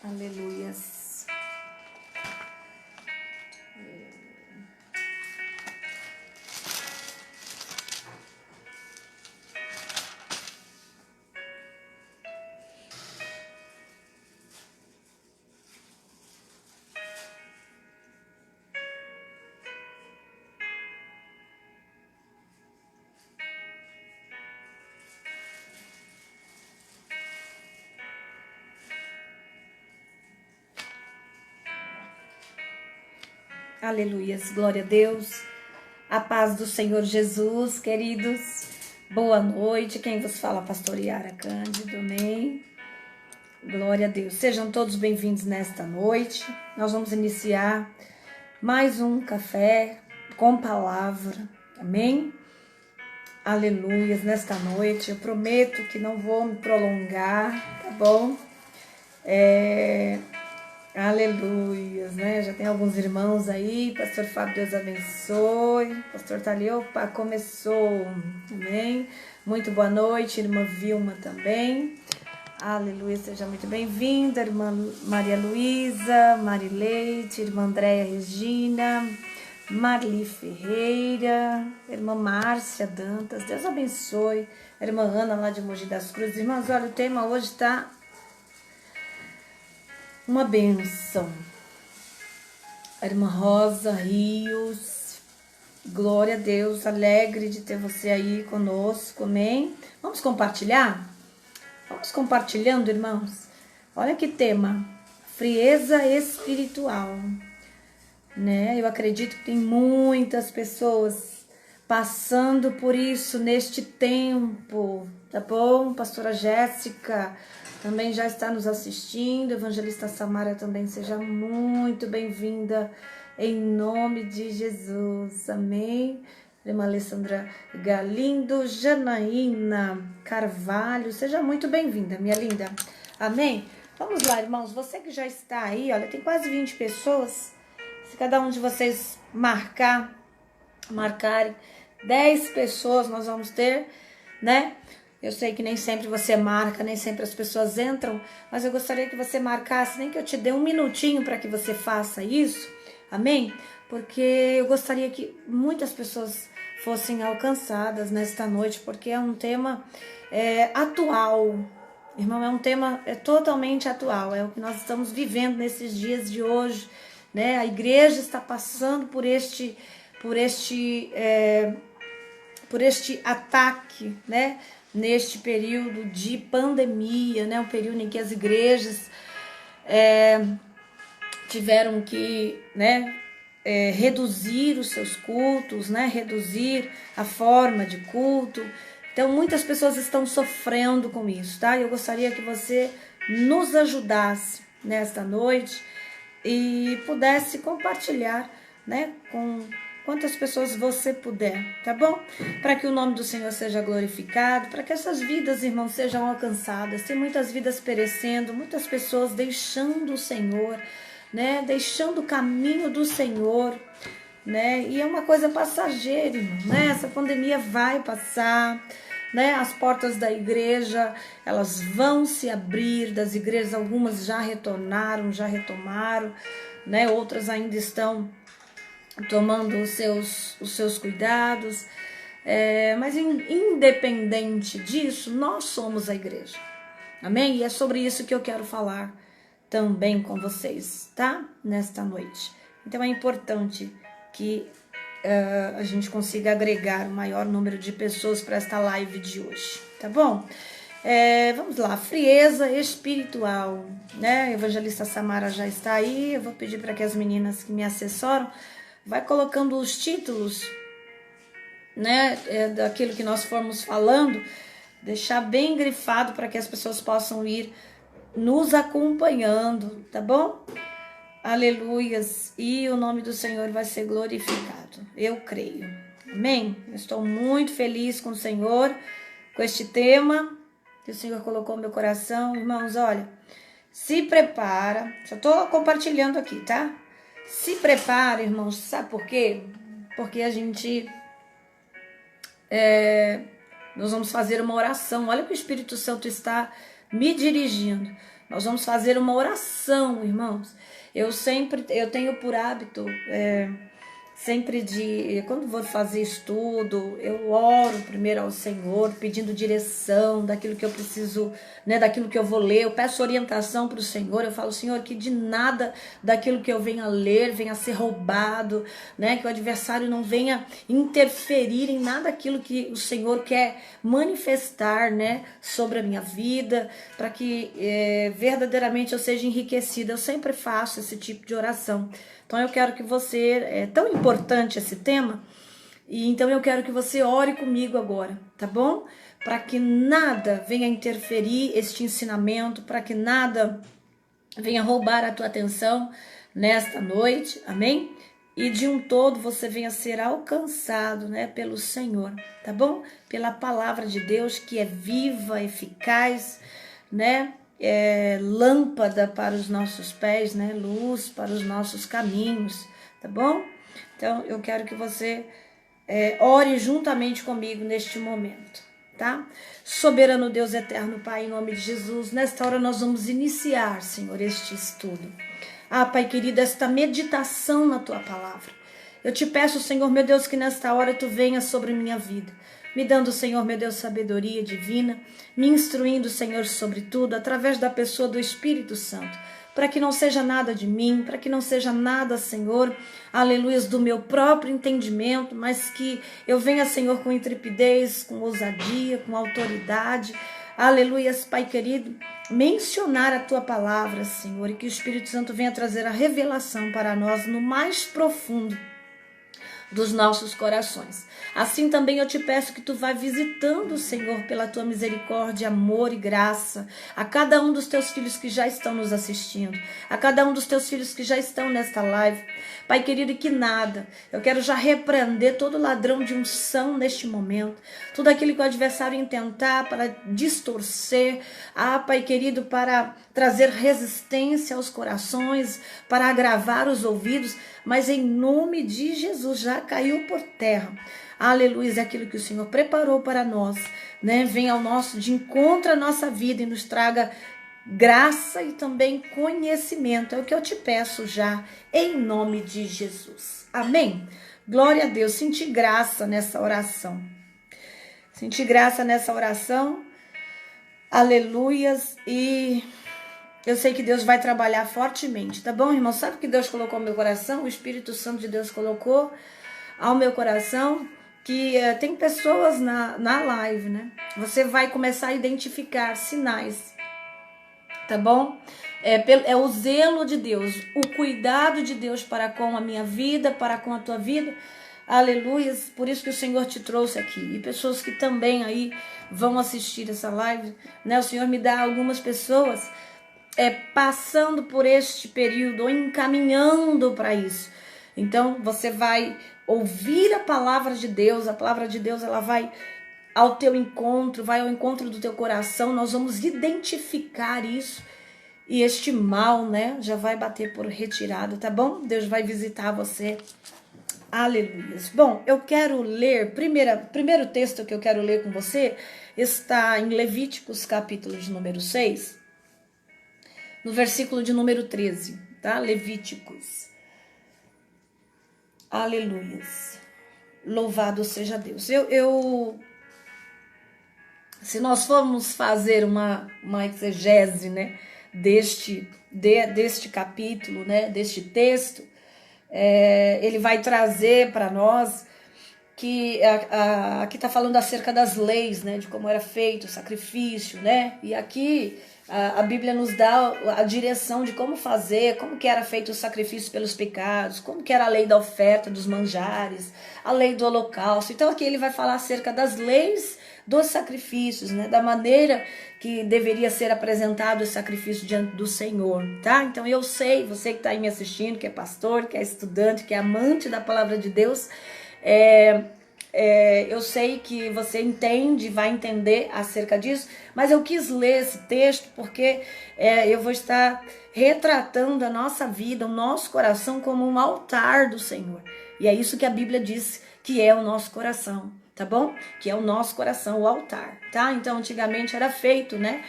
Aleluias. Aleluias, glória a Deus, a paz do Senhor Jesus, queridos, boa noite, quem vos fala, pastor Yara Cândido, amém, glória a Deus, sejam todos bem-vindos nesta noite, nós vamos iniciar mais um café com palavra, amém, aleluias, nesta noite, eu prometo que não vou me prolongar, tá bom, aleluias, né? Já tem alguns irmãos aí. Pastor Fábio, Deus abençoe. Pastor Thalio, opa, começou. Amém. Muito boa noite, irmã Vilma também. Aleluia, seja muito bem-vinda. Irmã Maria Luísa, Marileite, irmã Andréia Regina, Marli Ferreira, irmã Márcia Dantas. Deus abençoe. A irmã Ana lá de Mogi das Cruzes. Irmãos, olha, o tema hoje está uma bênção. A irmã Rosa Rios, glória a Deus, alegre de ter você aí conosco, amém? Vamos compartilhar? Vamos compartilhando, irmãos? Olha que tema, frieza espiritual, né? Eu acredito que tem muitas pessoas passando por isso neste tempo, tá bom? Pastora Jéssica também já está nos assistindo, Evangelista Samara também, seja muito bem-vinda, em nome de Jesus, amém? Irmã Alessandra Galindo, Janaína Carvalho, seja muito bem-vinda, minha linda, amém? Vamos lá, irmãos, você que já está aí, olha, tem quase 20 pessoas, se cada um de vocês marcarem 10 pessoas nós vamos ter, né? Eu sei que nem sempre você marca, nem sempre as pessoas entram, mas eu gostaria que você marcasse, nem que eu te dê um minutinho para que você faça isso, amém? Porque eu gostaria que muitas pessoas fossem alcançadas nesta noite, porque é um tema atual, irmão, é um tema totalmente atual, é o que nós estamos vivendo nesses dias de hoje, né? A igreja está passando por este ataque, né? Neste período de pandemia, né? Um período em que as igrejas tiveram que, né? Reduzir os seus cultos, né? Reduzir a forma de culto. Então, muitas pessoas estão sofrendo com isso, tá? Eu gostaria que você nos ajudasse nesta noite e pudesse compartilhar, né? Com quantas pessoas você puder, tá bom? Para que o nome do Senhor seja glorificado, para que essas vidas, irmãos, sejam alcançadas. Tem muitas vidas perecendo, muitas pessoas deixando o Senhor, né? Deixando o caminho do Senhor, né? E é uma coisa passageira, irmão, né? Essa pandemia vai passar, né? As portas da igreja, elas vão se abrir, das igrejas, algumas já retornaram, já retomaram, né? Outras ainda estão tomando os seus cuidados, mas independente disso, nós somos a igreja, amém? E é sobre isso que eu quero falar também com vocês, tá? Nesta noite. Então é importante que a gente consiga agregar o maior número de pessoas para esta live de hoje, tá bom? Vamos lá, frieza espiritual, né? A evangelista Samara já está aí, eu vou pedir para que as meninas que me assessoram vai colocando os títulos, né, daquilo que nós formos falando, deixar bem grifado para que as pessoas possam ir nos acompanhando, tá bom? Aleluias, e o nome do Senhor vai ser glorificado, eu creio, amém? Eu estou muito feliz com o Senhor, com este tema que o Senhor colocou no meu coração. Irmãos, olha, se prepara, só estou compartilhando aqui, tá? Se prepara, irmãos, sabe por quê? Porque a gente, nós vamos fazer uma oração, olha que o Espírito Santo está me dirigindo. Nós vamos fazer uma oração, irmãos. Eu tenho por hábito, sempre quando vou fazer estudo, eu oro primeiro ao Senhor, pedindo direção daquilo que eu preciso, né, daquilo que eu vou ler. Eu peço orientação para o Senhor. Eu falo, Senhor, que de nada daquilo que eu venha ler venha a ser roubado, né, que o adversário não venha interferir em nada daquilo que o Senhor quer manifestar, né, sobre a minha vida, para que verdadeiramente eu seja enriquecida. Eu sempre faço esse tipo de oração. Então eu quero que você, é tão importante esse tema, e então eu quero que você ore comigo agora, tá bom? Para que nada venha interferir este ensinamento, para que nada venha roubar a tua atenção nesta noite, amém? E de um todo você venha ser alcançado, né, pelo Senhor, tá bom? Pela palavra de Deus que é viva, eficaz, né? Lâmpada para os nossos pés, né? Luz para os nossos caminhos, tá bom? Então eu quero que você ore juntamente comigo neste momento, tá? Soberano Deus eterno, Pai, em nome de Jesus, nesta hora nós vamos iniciar, Senhor, este estudo. Pai querido, esta meditação na Tua palavra. Eu te peço, Senhor, meu Deus, que nesta hora Tu venhas sobre minha vida, me dando, Senhor, meu Deus, sabedoria divina, me instruindo, Senhor, sobre tudo, através da pessoa do Espírito Santo, para que não seja nada de mim, para que não seja nada, Senhor, aleluia, do meu próprio entendimento, mas que eu venha, Senhor, com intrepidez, com ousadia, com autoridade, aleluia, Pai querido, mencionar a Tua palavra, Senhor, e que o Espírito Santo venha trazer a revelação para nós no mais profundo dos nossos corações. Assim também eu te peço que tu vá visitando, Senhor, pela tua misericórdia, amor e graça, a cada um dos teus filhos que já estão nos assistindo, a cada um dos teus filhos que já estão nesta live. Pai querido, e que nada, eu quero já repreender todo ladrão de unção neste momento, tudo aquilo que o adversário intentar para distorcer, Pai querido, para trazer resistência aos corações, para agravar os ouvidos, mas em nome de Jesus já caiu por terra. Aleluia, aquilo que o Senhor preparou para nós, né? Venha ao nosso de encontro à nossa vida e nos traga graça e também conhecimento. É o que eu te peço já, em nome de Jesus. Amém? Glória a Deus. Senti graça nessa oração. Senti graça nessa oração. Aleluias. E eu sei que Deus vai trabalhar fortemente, tá bom, irmão? Sabe o que Deus colocou no meu coração? O Espírito Santo de Deus colocou ao meu coração que tem pessoas na live, né? Você vai começar a identificar sinais, tá bom? É o zelo de Deus, o cuidado de Deus para com a minha vida, para com a tua vida. Aleluia, por isso que o Senhor te trouxe aqui. E pessoas que também aí vão assistir essa live, né? O Senhor me dá algumas pessoas passando por este período, ou encaminhando para isso. Então você vai ouvir a palavra de Deus, ela vai ao teu encontro, vai ao encontro do teu coração, nós vamos identificar isso, e este mal, né, já vai bater por retirada, tá bom? Deus vai visitar você. Aleluia. Bom, eu quero ler, primeiro texto que eu quero ler com você, está em Levíticos, capítulo de número 6, no versículo de número 13, tá? Levíticos. Aleluias. Louvado seja Deus. Se nós formos fazer uma exegese, né, deste capítulo, né, deste texto, ele vai trazer para nós que aqui está falando acerca das leis, né, de como era feito o sacrifício, né, e aqui a Bíblia nos dá a direção de como fazer, como que era feito o sacrifício pelos pecados, como que era a lei da oferta dos manjares, a lei do holocausto. Então aqui ele vai falar acerca das leis dos sacrifícios, né, da maneira que deveria ser apresentado o sacrifício diante do Senhor, tá? Então eu sei, você que está aí me assistindo, que é pastor, que é estudante, que é amante da palavra de Deus, eu sei que você entende, vai entender acerca disso, mas eu quis ler esse texto porque eu vou estar retratando a nossa vida, o nosso coração como um altar do Senhor. E é isso que a Bíblia diz que é o nosso coração, tá bom? Que é o nosso coração, o altar, tá? Então antigamente era feito, né,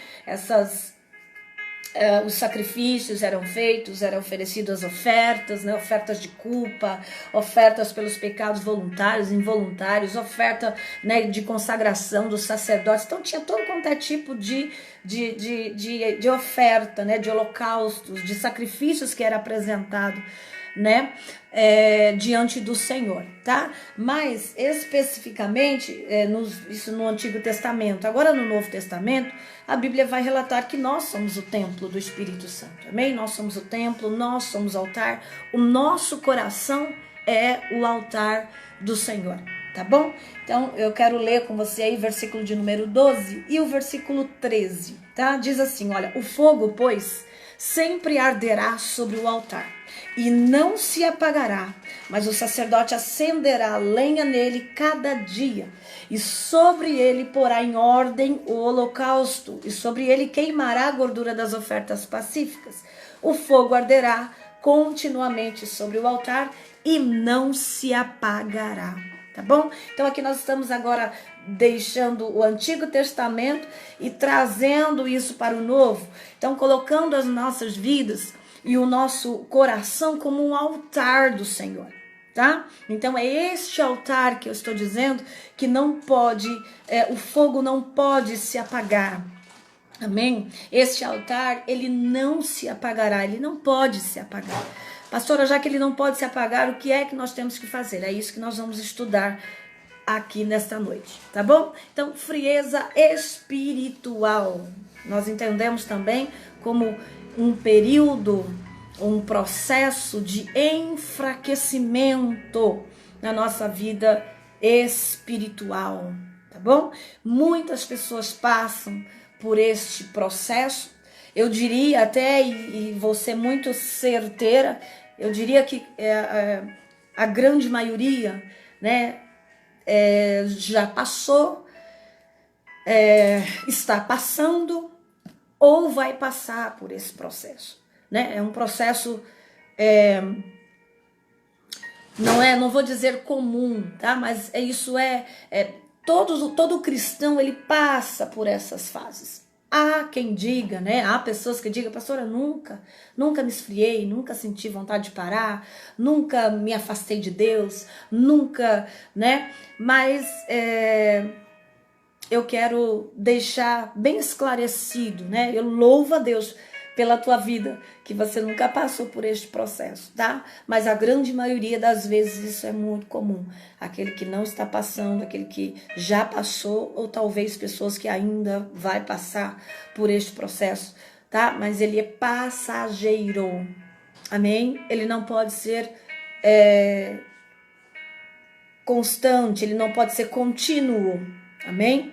os sacrifícios eram feitos, eram oferecidas ofertas, né? Ofertas de culpa, ofertas pelos pecados voluntários, involuntários, oferta, né, de consagração dos sacerdotes. Então tinha todo quanto é tipo de oferta, né, de holocaustos, de sacrifícios que era apresentado, né, diante do Senhor, tá? Mas especificamente isso no Antigo Testamento. Agora no Novo Testamento a Bíblia vai relatar que nós somos o templo do Espírito Santo, amém? Nós somos o templo, nós somos o altar, o nosso coração é o altar do Senhor, tá bom? Então eu quero ler com você aí o versículo de número 12 e o versículo 13, tá? Diz assim, olha, o fogo, pois, sempre arderá sobre o altar e não se apagará, mas o sacerdote acenderá lenha nele cada dia, e sobre ele porá em ordem o holocausto, e sobre ele queimará a gordura das ofertas pacíficas. O fogo arderá continuamente sobre o altar e não se apagará. Tá bom? Então aqui nós estamos agora deixando o Antigo Testamento e trazendo isso para o Novo. Então colocando as nossas vidas e o nosso coração como um altar do Senhor, tá? Então é este altar que eu estou dizendo que não pode, o fogo não pode se apagar. Amém? Este altar, ele não se apagará, ele não pode se apagar. Pastora, já que ele não pode se apagar, o que é que nós temos que fazer? É isso que nós vamos estudar aqui nesta noite, tá bom? Então, frieza espiritual. Nós entendemos também como um período, um processo de enfraquecimento na nossa vida espiritual, tá bom? Muitas pessoas passam por este processo. Eu diria até, e vou ser muito certeira, eu diria que a grande maioria, né, já passou, está passando ou vai passar por esse processo, né? É um processo, não vou dizer comum, tá? Mas todo cristão ele passa por essas fases. Há quem diga, né? Há pessoas que digam, pastora, nunca me esfriei, nunca senti vontade de parar, nunca me afastei de Deus, nunca, né? Mas eu quero deixar bem esclarecido, né? Eu louvo a Deus pela tua vida, que você nunca passou por este processo, tá? Mas a grande maioria das vezes isso é muito comum. Aquele que não está passando, aquele que já passou, ou talvez pessoas que ainda vai passar por este processo, tá? Mas ele é passageiro, amém? Ele não pode ser constante, ele não pode ser contínuo, amém?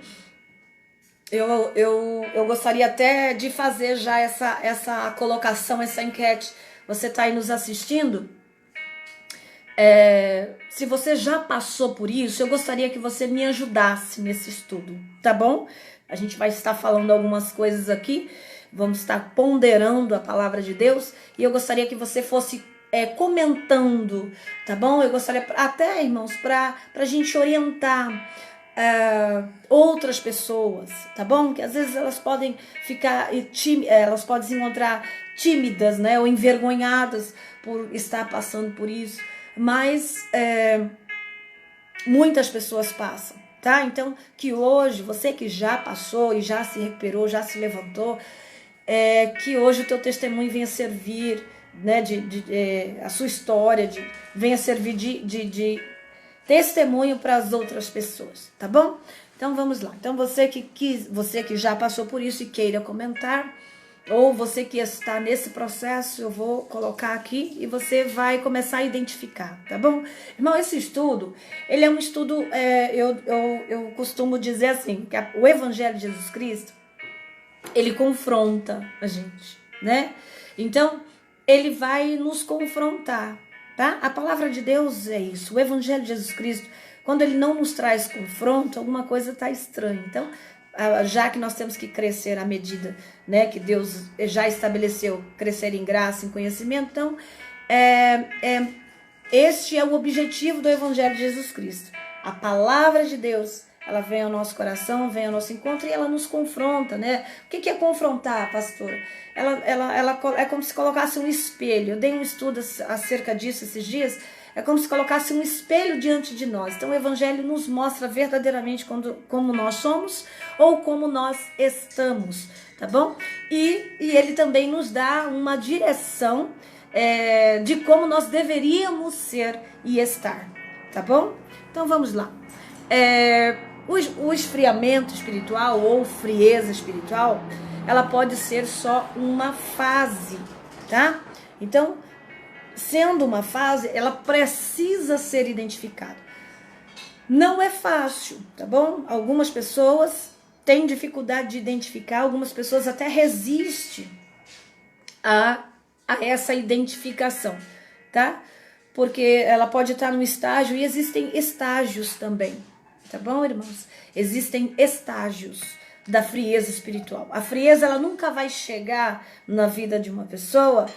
Eu gostaria até de fazer já essa colocação, essa enquete. Você está aí nos assistindo? Se você já passou por isso, eu gostaria que você me ajudasse nesse estudo, tá bom? A gente vai estar falando algumas coisas aqui, vamos estar ponderando a palavra de Deus, e eu gostaria que você fosse comentando, tá bom? Eu gostaria até, irmãos, para a gente orientar outras pessoas, tá bom? Que às vezes elas podem ficar elas podem se encontrar tímidas, né? Ou envergonhadas por estar passando por isso, mas muitas pessoas passam, tá? Então, que hoje, você que já passou e já se recuperou, já se levantou, que hoje o teu testemunho venha servir, né? A sua história venha servir de testemunho para as outras pessoas, tá bom? Então vamos lá. Então você que já passou por isso e queira comentar, ou você que está nesse processo, eu vou colocar aqui e você vai começar a identificar, tá bom? Irmão, esse estudo, ele é um estudo, eu costumo dizer assim, que o Evangelho de Jesus Cristo, ele confronta a gente, né? Então, ele vai nos confrontar, tá? A palavra de Deus é isso. O Evangelho de Jesus Cristo, quando ele não nos traz confronto, alguma coisa está estranha. Então, já que nós temos que crescer à medida, né, que Deus já estabeleceu, crescer em graça, em conhecimento, então, este é o objetivo do Evangelho de Jesus Cristo. A palavra de Deus, ela vem ao nosso coração, vem ao nosso encontro e ela nos confronta, né? O que é confrontar, pastora? Ela é como se colocasse um espelho. Eu dei um estudo acerca disso esses dias. É como se colocasse um espelho diante de nós. Então o Evangelho nos mostra verdadeiramente como nós somos ou como nós estamos, tá bom? E ele também nos dá uma direção de como nós deveríamos ser e estar, tá bom? Então vamos lá. O esfriamento espiritual ou frieza espiritual, ela pode ser só uma fase, tá? Então, sendo uma fase, ela precisa ser identificada. Não é fácil, tá bom? Algumas pessoas têm dificuldade de identificar, algumas pessoas até resistem a essa identificação, tá? Porque ela pode estar num estágio e existem estágios também, tá bom, irmãos? Existem estágios da frieza espiritual. A frieza, ela nunca vai chegar na vida de uma pessoa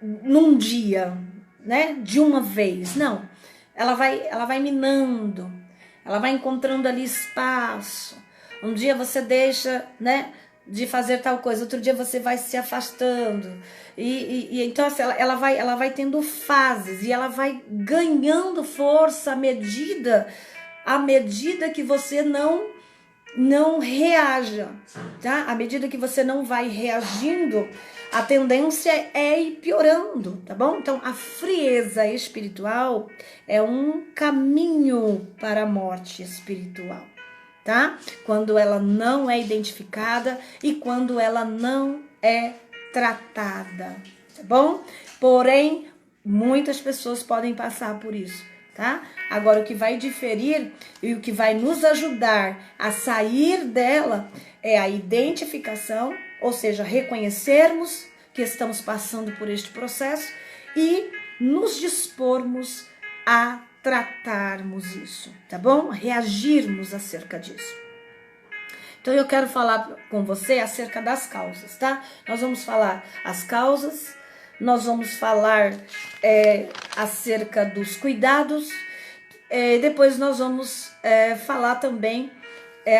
num dia, né? De uma vez, não. Ela vai minando, ela vai encontrando ali espaço. Um dia você deixa, né, de fazer tal coisa, outro dia você vai se afastando. E então assim, ela vai tendo fases e ela vai ganhando força à medida que você não reaja, tá? À medida que você não vai reagindo, a tendência é ir piorando, tá bom? Então, a frieza espiritual é um caminho para a morte espiritual, tá? Quando ela não é identificada e quando ela não é tratada, tá bom? Porém, muitas pessoas podem passar por isso, tá? Agora, o que vai diferir e o que vai nos ajudar a sair dela é a identificação, ou seja, reconhecermos que estamos passando por este processo e nos dispormos a tratarmos isso, tá bom? Reagirmos acerca disso. Então eu quero falar com você acerca das causas, tá? Nós vamos falar as causas, nós vamos falar acerca dos cuidados, depois nós vamos falar também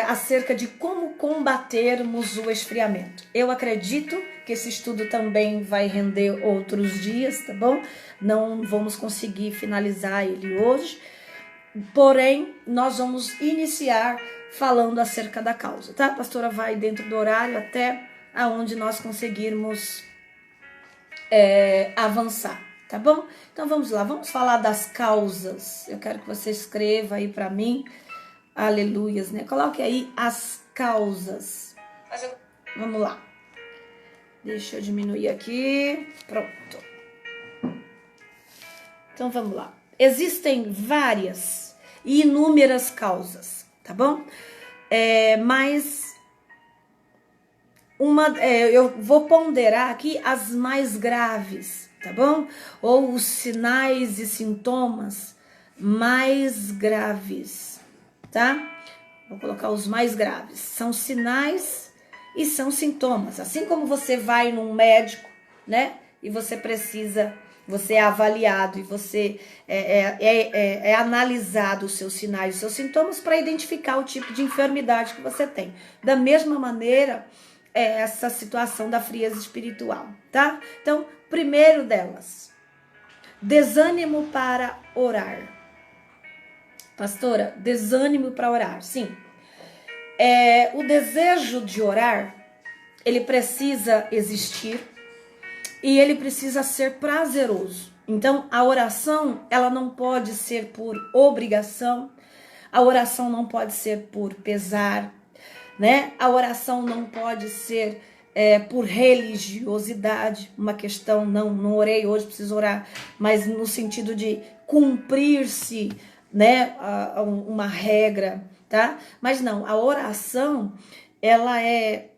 acerca de como combatermos o esfriamento. Eu acredito que esse estudo também vai render outros dias, tá bom? Não vamos conseguir finalizar ele hoje, porém, nós vamos iniciar falando acerca da causa, tá? A pastora vai dentro do horário até aonde nós conseguirmos avançar, tá bom? Então vamos lá, vamos falar das causas. Eu quero que você escreva aí para mim, aleluias, né? Coloque aí as causas. Vamos lá. Deixa eu diminuir aqui. Pronto. Então vamos lá. Existem várias e inúmeras causas, tá bom? Mas eu vou ponderar aqui as mais graves, tá bom? Ou os sinais e sintomas mais graves, tá? Vou colocar os mais graves. São sinais e são sintomas. Assim como você vai num médico, né? E você é avaliado e você é analisado os seus sinais e os seus sintomas para identificar o tipo de enfermidade que você tem. Da mesma maneira, essa situação da frieza espiritual, tá? Então, primeiro delas, desânimo para orar. Pastora, desânimo para orar, sim. O desejo de orar, ele precisa existir e ele precisa ser prazeroso. Então, a oração, ela não pode ser por obrigação, a oração não pode ser por pesar, né? A oração não pode ser por religiosidade, uma questão, não orei hoje, preciso orar, mas no sentido de cumprir-se, né, uma regra, tá? Mas não, a oração, ela é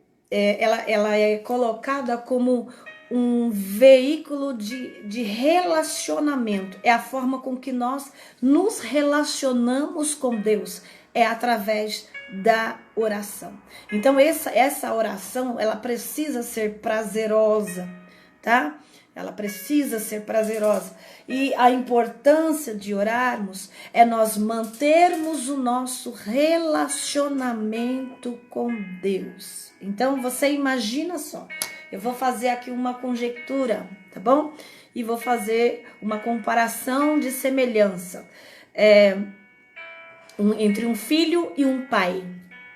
colocada como um veículo de relacionamento, é a forma com que nós nos relacionamos com Deus, é através da oração. Então essa oração, ela precisa ser prazerosa, tá? ela precisa ser prazerosa. E a importância de orarmos é nós mantermos o nosso relacionamento com Deus. Então você imagina só, eu vou fazer aqui uma conjectura, tá bom? E vou fazer uma comparação de semelhança entre um filho e um pai,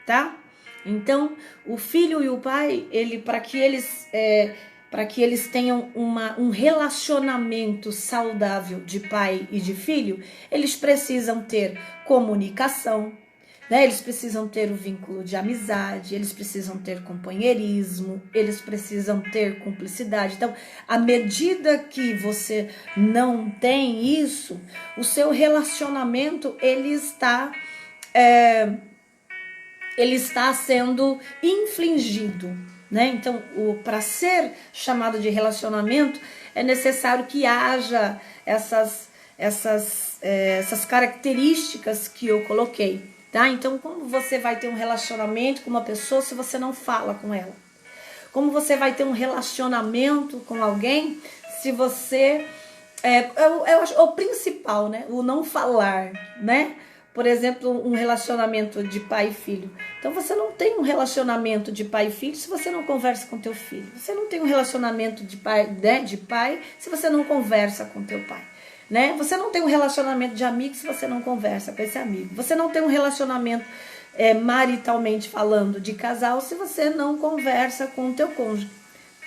tá? Então, o filho e o pai, para que eles tenham um relacionamento saudável de pai e de filho, eles precisam ter comunicação, né? Eles precisam ter o vínculo de amizade, eles precisam ter companheirismo, eles precisam ter cumplicidade. Então, à medida que você não tem isso, o seu relacionamento ele está sendo infligido, né? Então, para ser chamado de relacionamento, é necessário que haja essas características que eu coloquei, tá? Então, como você vai ter um relacionamento com uma pessoa se você não fala com ela? Como você vai ter um relacionamento com alguém se você... eu acho o principal, né? O não falar, né? Por exemplo, um relacionamento de pai e filho. Então, você não tem um relacionamento de pai e filho se você não conversa com teu filho. Você não tem um relacionamento de pai, né, de pai se você não conversa com teu pai. Né? Você não tem um relacionamento de amigo se você não conversa com esse amigo. Você não tem um relacionamento maritalmente falando de casal se você não conversa com o teu cônjuge.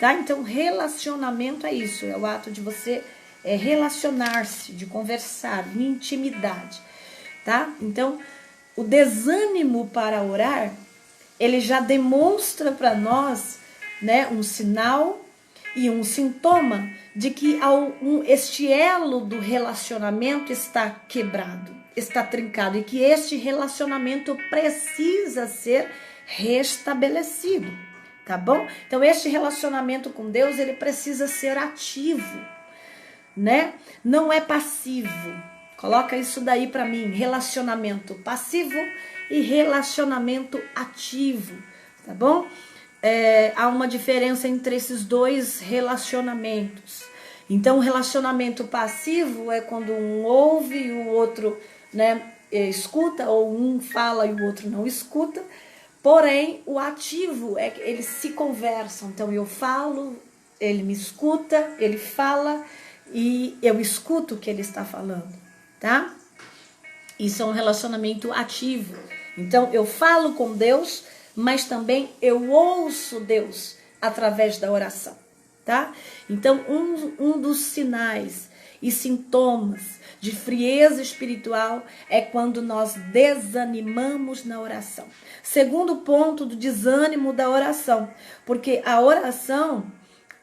Tá? Então, relacionamento é isso. É o ato de você relacionar-se, de conversar, em intimidade. Tá? Então, o desânimo para orar, ele já demonstra para nós, né, um sinal e um sintoma de que este elo do relacionamento está quebrado, está trincado e que este relacionamento precisa ser restabelecido, tá bom? Então, este relacionamento com Deus, ele precisa ser ativo, né? Não é passivo. Coloca isso daí para mim, relacionamento passivo e relacionamento ativo, tá bom? Há uma diferença entre esses dois relacionamentos. Então, o relacionamento passivo é quando um ouve e o outro, né, escuta, ou um fala e o outro não escuta. Porém, o ativo é que eles se conversam. Então, eu falo, ele me escuta, ele fala e eu escuto o que ele está falando. Tá? Isso é um relacionamento ativo. Então, eu falo com Deus, mas também eu ouço Deus através da oração, tá? Então, um dos sinais e sintomas de frieza espiritual é quando nós desanimamos na oração. Segundo ponto do desânimo da oração, porque a oração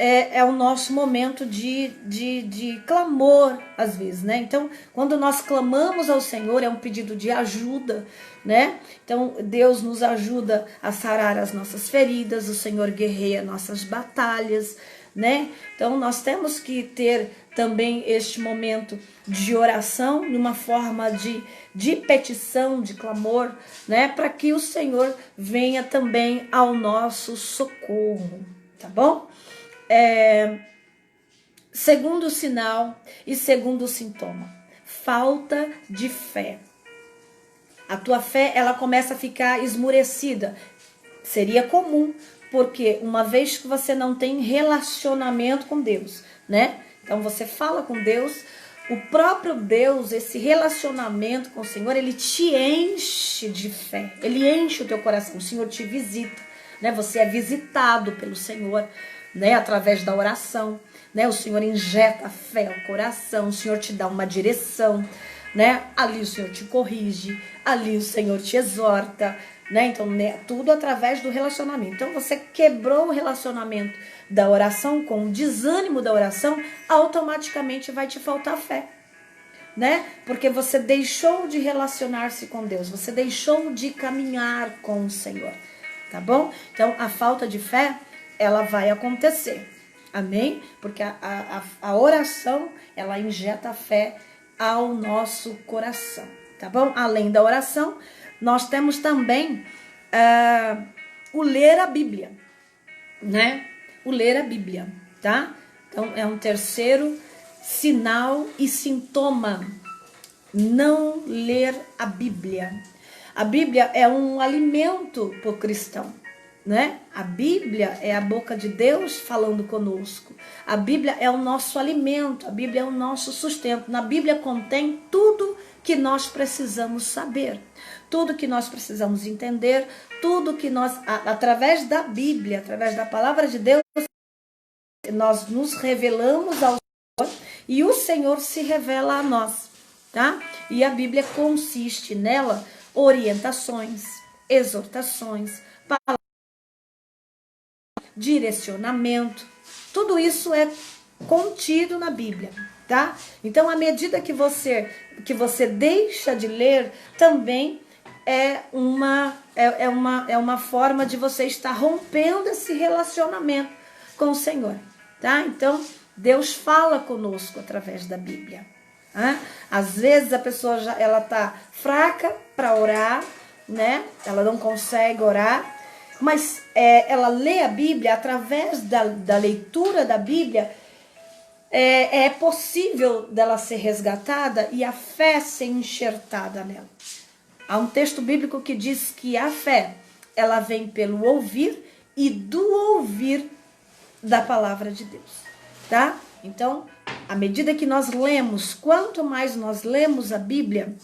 é o nosso momento de clamor, às vezes, né? Então, quando nós clamamos ao Senhor, é um pedido de ajuda, né? Então, Deus nos ajuda a sarar as nossas feridas, o Senhor guerreia nossas batalhas, né? Então, nós temos que ter também este momento de oração, numa forma de petição, de clamor, né? Para que o Senhor venha também ao nosso socorro, tá bom? Segundo sinal e segundo sintoma, falta de fé. A tua fé, ela começa a ficar esmurecida. Seria comum, porque uma vez que você não tem relacionamento com Deus, né? Então você fala com Deus, o próprio Deus, esse relacionamento com o Senhor, ele te enche de fé, ele enche o teu coração, o Senhor te visita, né? Você é visitado pelo Senhor, né, através da oração, né? O Senhor injeta fé ao coração, o Senhor te dá uma direção, né? Ali o Senhor te corrige, ali o Senhor te exorta, né? Então, né, tudo através do relacionamento. Então, você quebrou o relacionamento da oração com o desânimo da oração, automaticamente vai te faltar fé, né? Porque você deixou de relacionar-se com Deus, você deixou de caminhar com o Senhor, tá bom? Então, a falta de fé, ela vai acontecer, amém? Porque a oração, ela injeta fé ao nosso coração, tá bom? Além da oração, nós temos também o ler a Bíblia, né? O ler a Bíblia, tá? Então, é um terceiro sinal e sintoma: não ler a Bíblia. A Bíblia é um alimento para o cristão, né? A Bíblia é a boca de Deus falando conosco. A Bíblia é o nosso alimento, a Bíblia é o nosso sustento. Na Bíblia contém tudo que nós precisamos saber, tudo que nós precisamos entender, tudo que nós, através da Bíblia, através da palavra de Deus, nós nos revelamos ao Senhor e o Senhor se revela a nós, tá? E a Bíblia consiste nela orientações, exortações, direcionamento, tudo isso é contido na Bíblia, tá? Então, à medida que você deixa de ler, também é uma forma de você estar rompendo esse relacionamento com o Senhor, tá? Então, Deus fala conosco através da Bíblia. Né? Às vezes a pessoa ela tá fraca para orar, né? Ela não consegue orar, mas ela lê a Bíblia. Através da leitura da Bíblia, é possível dela ser resgatada e a fé ser enxertada nela. Há um texto bíblico que diz que a fé, ela vem pelo ouvir e do ouvir da palavra de Deus, tá? Então, à medida que nós lemos, quanto mais nós lemos a Bíblia,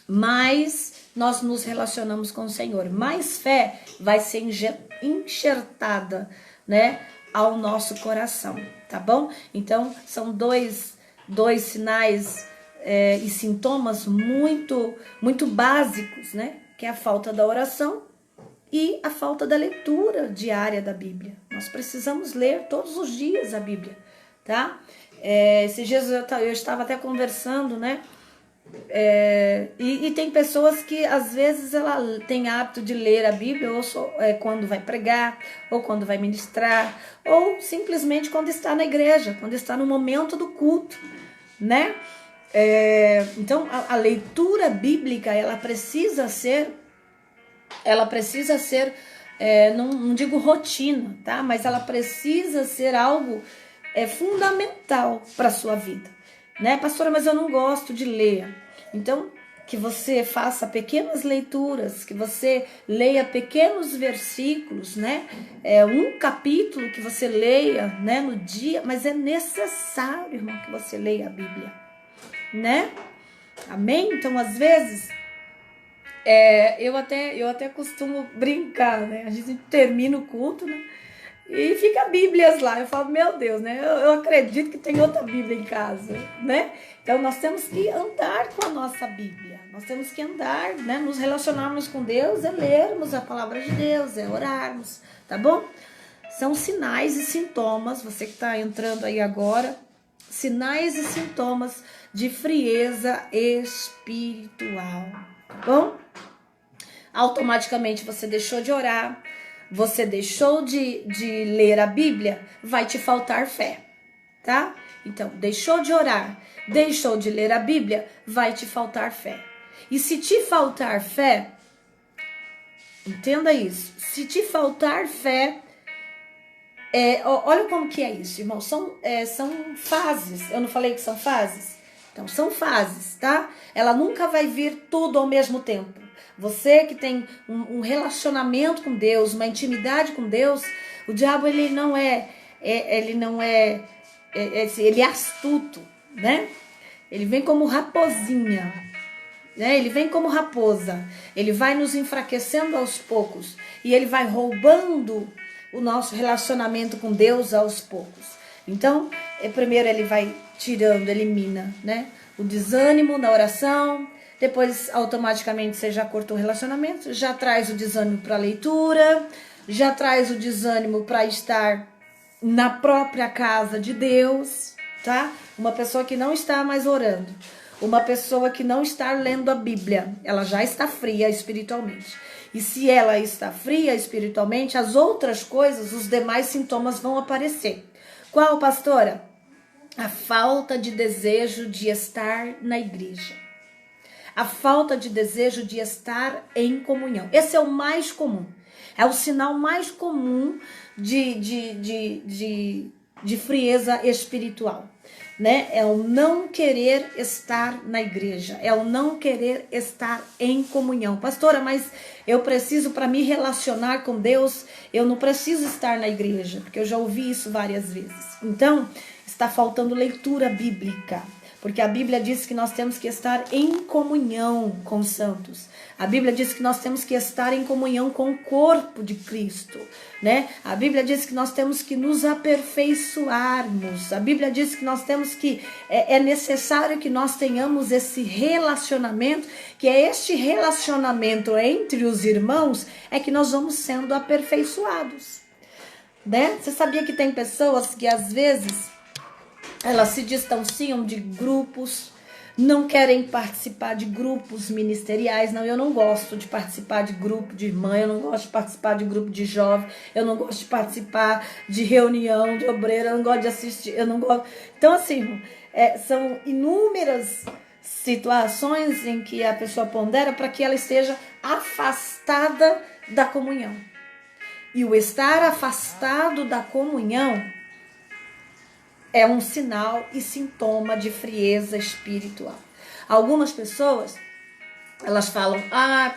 mais nós nos relacionamos com o Senhor, mais fé vai ser enxertada, né, ao nosso coração, tá bom? Então, são dois sinais e sintomas muito básicos, né, que é a falta da oração e a falta da leitura diária da Bíblia. Nós precisamos ler todos os dias a Bíblia, tá? Esses dias eu estava até conversando, né? E tem pessoas que às vezes ela tem hábito de ler a Bíblia ou quando vai pregar, ou quando vai ministrar, ou simplesmente quando está na igreja, quando está no momento do culto, né? Então a leitura bíblica ela precisa ser, não digo rotina, tá? Mas ela precisa ser algo fundamental para a sua vida, né? Pastora, mas eu não gosto de ler. Então, que você faça pequenas leituras, que você leia pequenos versículos, né? Um capítulo que você leia, né, no dia, mas é necessário, irmão, que você leia a Bíblia, né? Amém? Então, às vezes, eu até costumo brincar, né? A gente termina o culto, né? E fica Bíblias lá. Eu falo, meu Deus, né? Eu acredito que tem outra Bíblia em casa, né? Então nós temos que andar com a nossa Bíblia. Nós temos que andar, né? Nos relacionarmos com Deus, é lermos a palavra de Deus, é orarmos, tá bom? São sinais e sintomas, você que está entrando aí agora, sinais e sintomas de frieza espiritual, tá bom? Automaticamente você deixou de orar, você deixou de ler a Bíblia, vai te faltar fé, tá? Então, deixou de orar, deixou de ler a Bíblia, vai te faltar fé. E se te faltar fé, entenda isso, se te faltar fé, olha como que é isso, irmão, são fases, eu não falei que são fases? Então, são fases, tá? Ela nunca vai vir tudo ao mesmo tempo. Você que tem um relacionamento com Deus, uma intimidade com Deus, o diabo ele é astuto, né? Ele vem como raposinha, né? Ele vem como raposa. Ele vai nos enfraquecendo aos poucos e ele vai roubando o nosso relacionamento com Deus aos poucos. Então, primeiro ele vai tirando, elimina, né? O desânimo na oração. Depois, automaticamente, você já cortou o relacionamento, já traz o desânimo para a leitura, já traz o desânimo para estar na própria casa de Deus, tá? Uma pessoa que não está mais orando, uma pessoa que não está lendo a Bíblia, ela já está fria espiritualmente. E se ela está fria espiritualmente, as outras coisas, os demais sintomas vão aparecer. Qual, pastora? A falta de desejo de estar na igreja. A falta de desejo de estar em comunhão. Esse é o mais comum. É o sinal mais comum de de frieza espiritual, né? É o não querer estar na igreja, é o não querer estar em comunhão. Pastora, mas eu preciso, para me relacionar com Deus, eu não preciso estar na igreja, porque eu já ouvi isso várias vezes. Então, está faltando leitura bíblica, porque a Bíblia diz que nós temos que estar em comunhão com os santos. A Bíblia diz que nós temos que estar em comunhão com o corpo de Cristo, né? A Bíblia diz que nós temos que nos aperfeiçoarmos. A Bíblia diz que nós temos que, é necessário que nós tenhamos esse relacionamento, que é este relacionamento entre os irmãos, é que nós vamos sendo aperfeiçoados, né? Você sabia que tem pessoas que às vezes elas se distanciam de grupos, não querem participar de grupos ministeriais. Não, eu não gosto de participar de grupo de irmã, eu não gosto de participar de grupo de jovem, eu não gosto de participar de reunião de obreiro, eu não gosto de assistir, eu não gosto. Então, assim, são inúmeras situações em que a pessoa pondera para que ela esteja afastada da comunhão. E o estar afastado da comunhão é um sinal e sintoma de frieza espiritual. Algumas pessoas, elas falam,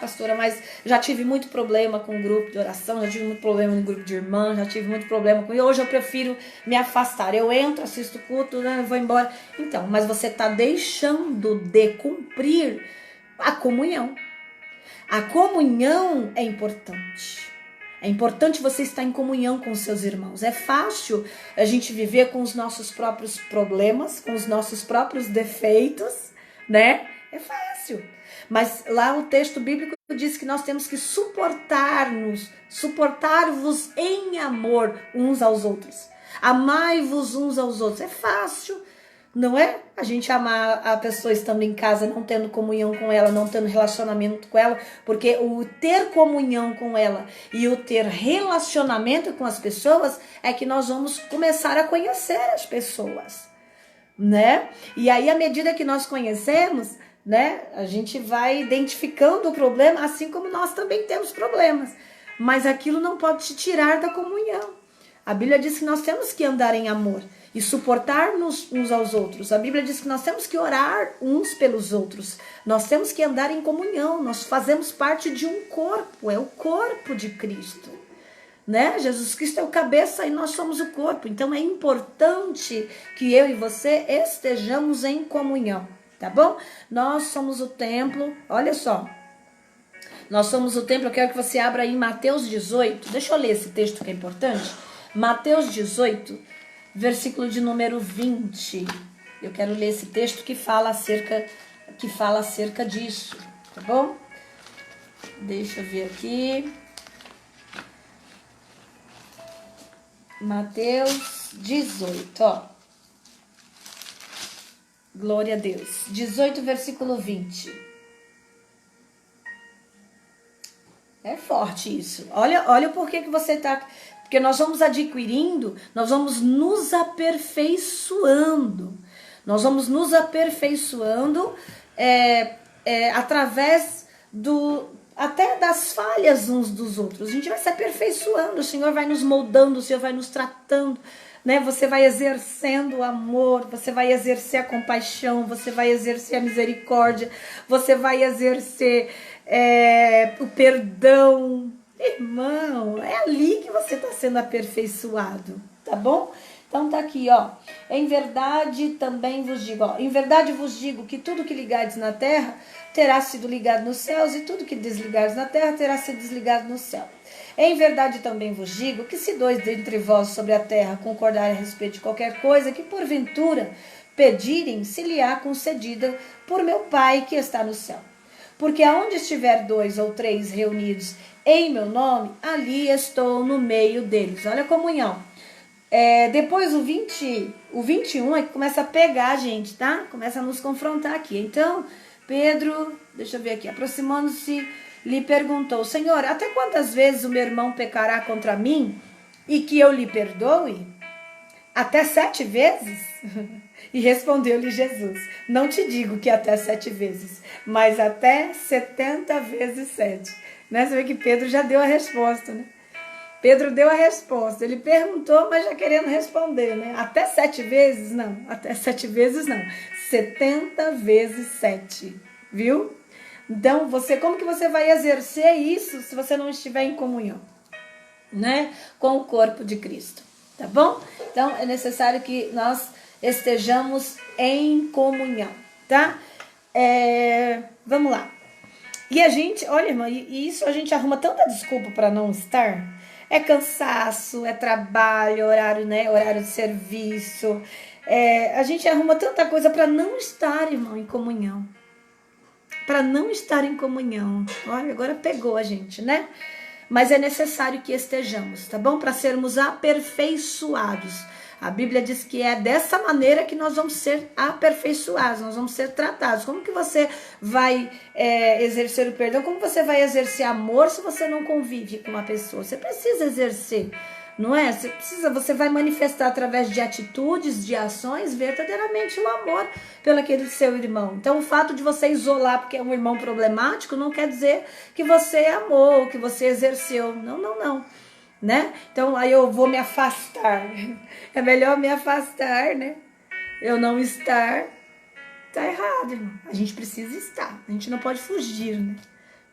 pastora, mas já tive muito problema com o grupo de oração, já tive muito problema no grupo de irmãs, já tive muito problema com... E hoje eu prefiro me afastar. Eu entro, assisto o culto, né, vou embora. Então, mas você está deixando de cumprir a comunhão. A comunhão é importante. É importante você estar em comunhão com os seus irmãos. É fácil a gente viver com os nossos próprios problemas, com os nossos próprios defeitos, né? É fácil. Mas lá o texto bíblico diz que nós temos que suportar-vos em amor uns aos outros. Amai-vos uns aos outros. É fácil. Não é a gente amar a pessoa estando em casa, não tendo comunhão com ela, não tendo relacionamento com ela, porque o ter comunhão com ela e o ter relacionamento com as pessoas é que nós vamos começar a conhecer as pessoas, né? E aí, à medida que nós conhecemos, né, a gente vai identificando o problema, assim como nós também temos problemas, mas aquilo não pode te tirar da comunhão. A Bíblia diz que nós temos que andar em amor e suportar-nos uns aos outros. A Bíblia diz que nós temos que orar uns pelos outros. Nós temos que andar em comunhão. Nós fazemos parte de um corpo. É o corpo de Cristo, né? Jesus Cristo é o cabeça e nós somos o corpo. Então é importante que eu e você estejamos em comunhão, tá bom? Nós somos o templo. Olha só. Nós somos o templo. Eu quero que você abra aí em Mateus 18. Deixa eu ler esse texto que é importante. Mateus 18, versículo de número 20. Eu quero ler esse texto que fala acerca disso, tá bom? Deixa eu ver aqui. Mateus 18, ó. Glória a Deus. 18, versículo 20. É forte isso. Olha o porquê que você tá... Porque nós vamos adquirindo, nós vamos nos aperfeiçoando. Nós vamos nos aperfeiçoando através até das falhas uns dos outros. A gente vai se aperfeiçoando, o Senhor vai nos moldando, o Senhor vai nos tratando, né? Você vai exercendo o amor, você vai exercer a compaixão, você vai exercer a misericórdia, você vai exercer o perdão. Irmão, é ali que você está sendo aperfeiçoado, tá bom? Então tá aqui, ó. Em verdade também vos digo, ó. Em verdade vos digo que tudo que ligardes na terra terá sido ligado nos céus, e tudo que desligardes na terra terá sido desligado no céu. Em verdade também vos digo que se dois dentre vós sobre a terra concordarem a respeito de qualquer coisa que porventura pedirem, se lhe há concedida por meu Pai que está no céu. Porque aonde estiver 2 ou 3 reunidos em meu nome, ali estou no meio deles. Olha a comunhão. Depois o 21 é que começa a pegar a gente, tá? Começa a nos confrontar aqui. Então, Pedro, deixa eu ver aqui, aproximando-se, lhe perguntou: Senhor, até quantas vezes o meu irmão pecará contra mim e que eu lhe perdoe? Até 7 vezes? E respondeu-lhe Jesus: não te digo que até 7 vezes, mas até 70 vezes 7. Né? Você vê que Pedro já deu a resposta, né? Pedro deu a resposta. Ele perguntou, mas já querendo responder, né? Até 7 vezes? Não. Até 7 vezes não. 70 vezes 7. Viu? Então, como que você vai exercer isso se você não estiver em comunhão, né? Com o corpo de Cristo. Tá bom? Então, é necessário que nós estejamos em comunhão, tá? Vamos lá. E a gente, olha, irmã, e isso a gente arruma tanta desculpa para não estar. É cansaço, é trabalho, horário, né? Horário de serviço. A gente arruma tanta coisa para não estar, irmão, em comunhão. Para não estar em comunhão. Olha, agora pegou a gente, né? Mas é necessário que estejamos, tá bom? Para sermos aperfeiçoados. A Bíblia diz que é dessa maneira que nós vamos ser aperfeiçoados, nós vamos ser tratados. Como que você vai exercer o perdão? Como você vai exercer amor se você não convive com uma pessoa? Você precisa exercer, não é? Você vai manifestar através de atitudes, de ações, verdadeiramente o amor pelo aquele seu irmão. Então, o fato de você isolar porque é um irmão problemático não quer dizer que você amou, que você exerceu. Não. Né? Então, aí eu vou me afastar. É melhor me afastar, né? Eu não estar. Tá errado, irmão. A gente precisa estar. A gente não pode fugir, né,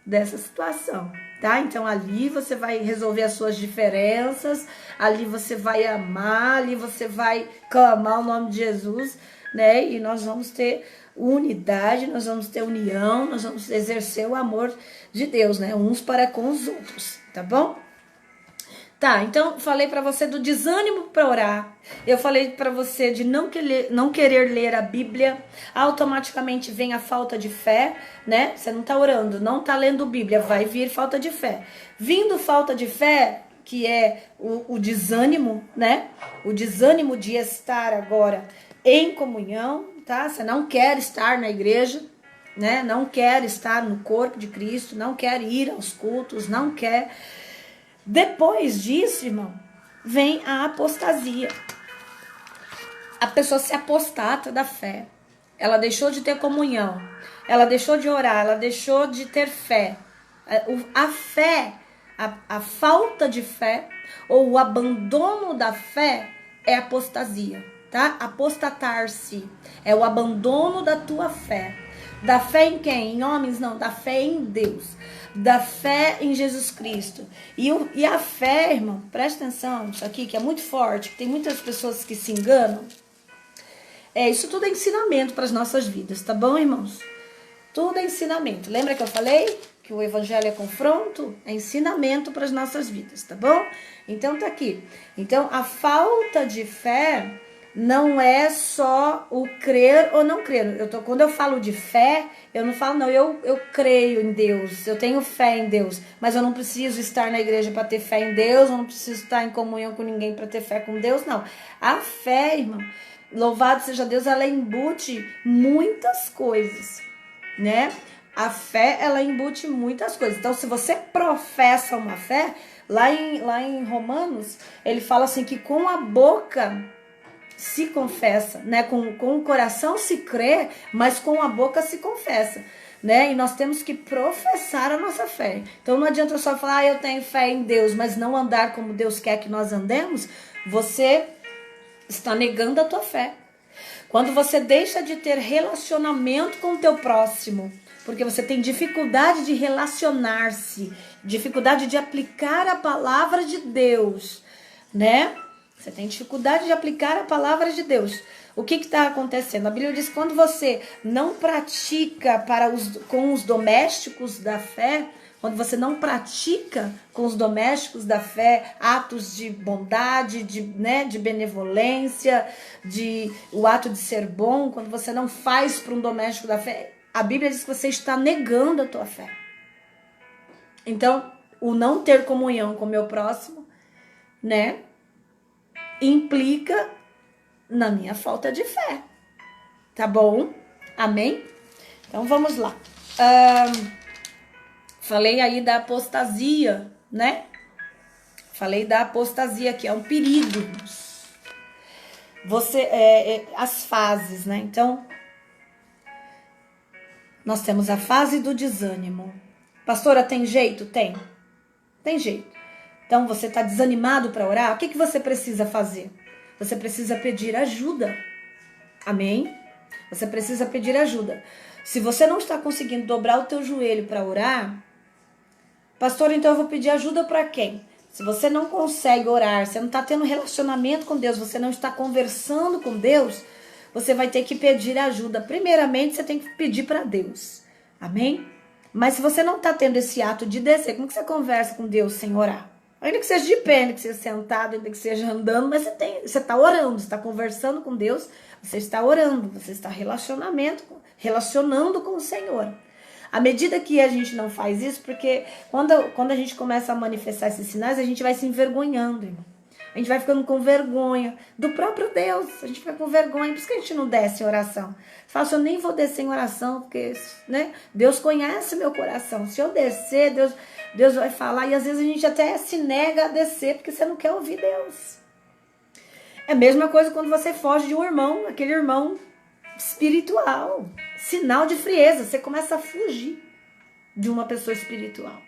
dessa situação, tá? Então, ali você vai resolver as suas diferenças, ali você vai amar, ali você vai clamar o nome de Jesus, né? E nós vamos ter unidade, nós vamos ter união, nós vamos exercer o amor de Deus, né? Uns para com os outros, tá bom? Tá, então falei para você do desânimo para orar. Eu falei para você de não querer ler a Bíblia. Automaticamente vem a falta de fé, né? Você não tá orando, não tá lendo Bíblia, vai vir falta de fé. Vindo falta de fé, que é o desânimo, né? O desânimo de estar agora em comunhão, tá? Você não quer estar na igreja, né? Não quer estar no corpo de Cristo, não quer ir aos cultos, não quer. Depois disso, irmão, vem a apostasia. A pessoa se apostata da fé. Ela deixou de ter comunhão. Ela deixou de orar. Ela deixou de ter fé. A fé, a falta de fé ou o abandono da fé é apostasia, tá? Apostatar-se é o abandono da tua fé. Da fé em quem? Em homens? Não, da fé em Deus. Da fé em Jesus Cristo. E a fé, irmão, presta atenção, isso aqui que é muito forte, que tem muitas pessoas que se enganam. Isso tudo é ensinamento para as nossas vidas, tá bom, irmãos? Tudo é ensinamento. Lembra que eu falei que o evangelho é confronto? É ensinamento para as nossas vidas, tá bom? Então tá aqui. Então a falta de fé não é só o crer ou não crer. Quando eu falo de fé, eu não falo, não, eu creio em Deus, eu tenho fé em Deus, mas eu não preciso estar na igreja para ter fé em Deus, eu não preciso estar em comunhão com ninguém para ter fé com Deus, não. A fé, irmão, louvado seja Deus, ela embute muitas coisas, né? A fé, ela embute muitas coisas. Então, se você professa uma fé, lá em Romanos, ele fala assim que com a boca se confessa, né? Com o coração se crê, mas com a boca se confessa, né? E nós temos que professar a nossa fé. Então não adianta só falar, eu tenho fé em Deus, mas não andar como Deus quer que nós andemos. Você está negando a tua fé. Quando você deixa de ter relacionamento com o teu próximo, porque você tem dificuldade de relacionar-se, dificuldade de aplicar a palavra de Deus, né? Você tem dificuldade de aplicar a palavra de Deus. O que está acontecendo? A Bíblia diz que quando você não pratica com os domésticos da fé, quando você não pratica com os domésticos da fé atos de bondade, de benevolência, o ato de ser bom, quando você não faz para um doméstico da fé, a Bíblia diz que você está negando a tua fé. Então, o não ter comunhão com o meu próximo, né, implica na minha falta de fé. Tá bom? Amém? Então vamos lá. Falei aí da apostasia, né? Falei da apostasia, que é um perigo. As fases, né? Então, nós temos a fase do desânimo. Pastora, tem jeito? Tem jeito. Então você está desanimado para orar? O que você precisa fazer? Você precisa pedir ajuda. Amém? Você precisa pedir ajuda. Se você não está conseguindo dobrar o teu joelho para orar, pastor, então eu vou pedir ajuda para quem? Se você não consegue orar, você não está tendo relacionamento com Deus, você não está conversando com Deus, você vai ter que pedir ajuda. Primeiramente, você tem que pedir para Deus. Amém? Mas se você não está tendo esse ato de descer, como que você conversa com Deus sem orar? Ainda que seja de pé, ainda que seja sentado, ainda que seja andando, mas você está orando, você está conversando com Deus, você está orando, você está relacionando com o Senhor. À medida que a gente não faz isso, porque quando a gente começa a manifestar esses sinais, a gente vai se envergonhando, irmão. A gente vai ficando com vergonha do próprio Deus. A gente fica com vergonha. Por isso que a gente não desce em oração. Fala assim, eu nem vou descer em oração, porque né, Deus conhece meu coração. Se eu descer, Deus vai falar. E às vezes a gente até se nega a descer, porque você não quer ouvir Deus. É a mesma coisa quando você foge de um irmão, aquele irmão espiritual. Sinal de frieza. Você começa a fugir de uma pessoa espiritual.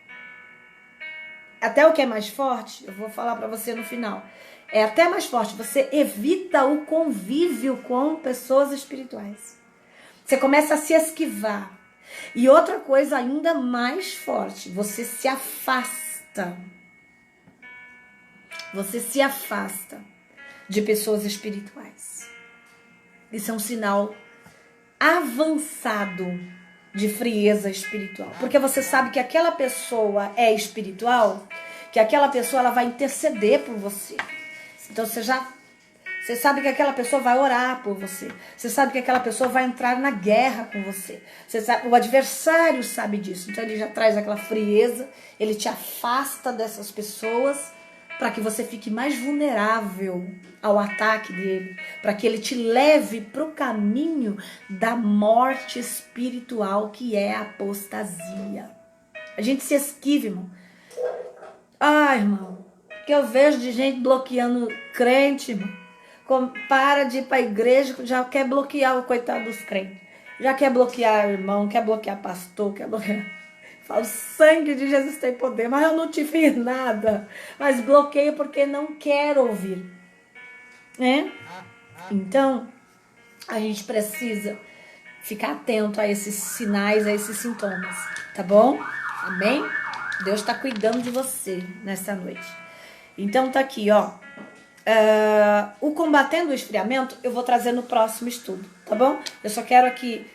Até o que é mais forte, eu vou falar para você no final, é até mais forte, você evita o convívio com pessoas espirituais. Você começa a se esquivar. E outra coisa ainda mais forte, você se afasta. Você se afasta de pessoas espirituais. Isso é um sinal avançado de frieza espiritual. Porque você sabe que aquela pessoa é espiritual, que aquela pessoa ela vai interceder por você. Então você sabe que aquela pessoa vai orar por você. Você sabe que aquela pessoa vai entrar na guerra com você. Você sabe, o adversário sabe disso. Então ele já traz aquela frieza, ele te afasta dessas pessoas para que você fique mais vulnerável ao ataque dele, para que ele te leve para o caminho da morte espiritual, que é a apostasia. A gente se esquiva, irmão. Ai, irmão, que eu vejo de gente bloqueando crente, irmão. Para de ir para a igreja, já quer bloquear o coitado dos crentes. Já quer bloquear irmão, quer bloquear pastor, quer bloquear... Fala, o sangue de Jesus tem poder, mas eu não te fiz nada. Mas bloqueio porque não quero ouvir. Né? Então, a gente precisa ficar atento a esses sinais, a esses sintomas. Tá bom? Amém? Deus está cuidando de você nessa noite. Então, tá aqui, ó. O combatendo o esfriamento, eu vou trazer no próximo estudo. Tá bom? Eu só quero aqui,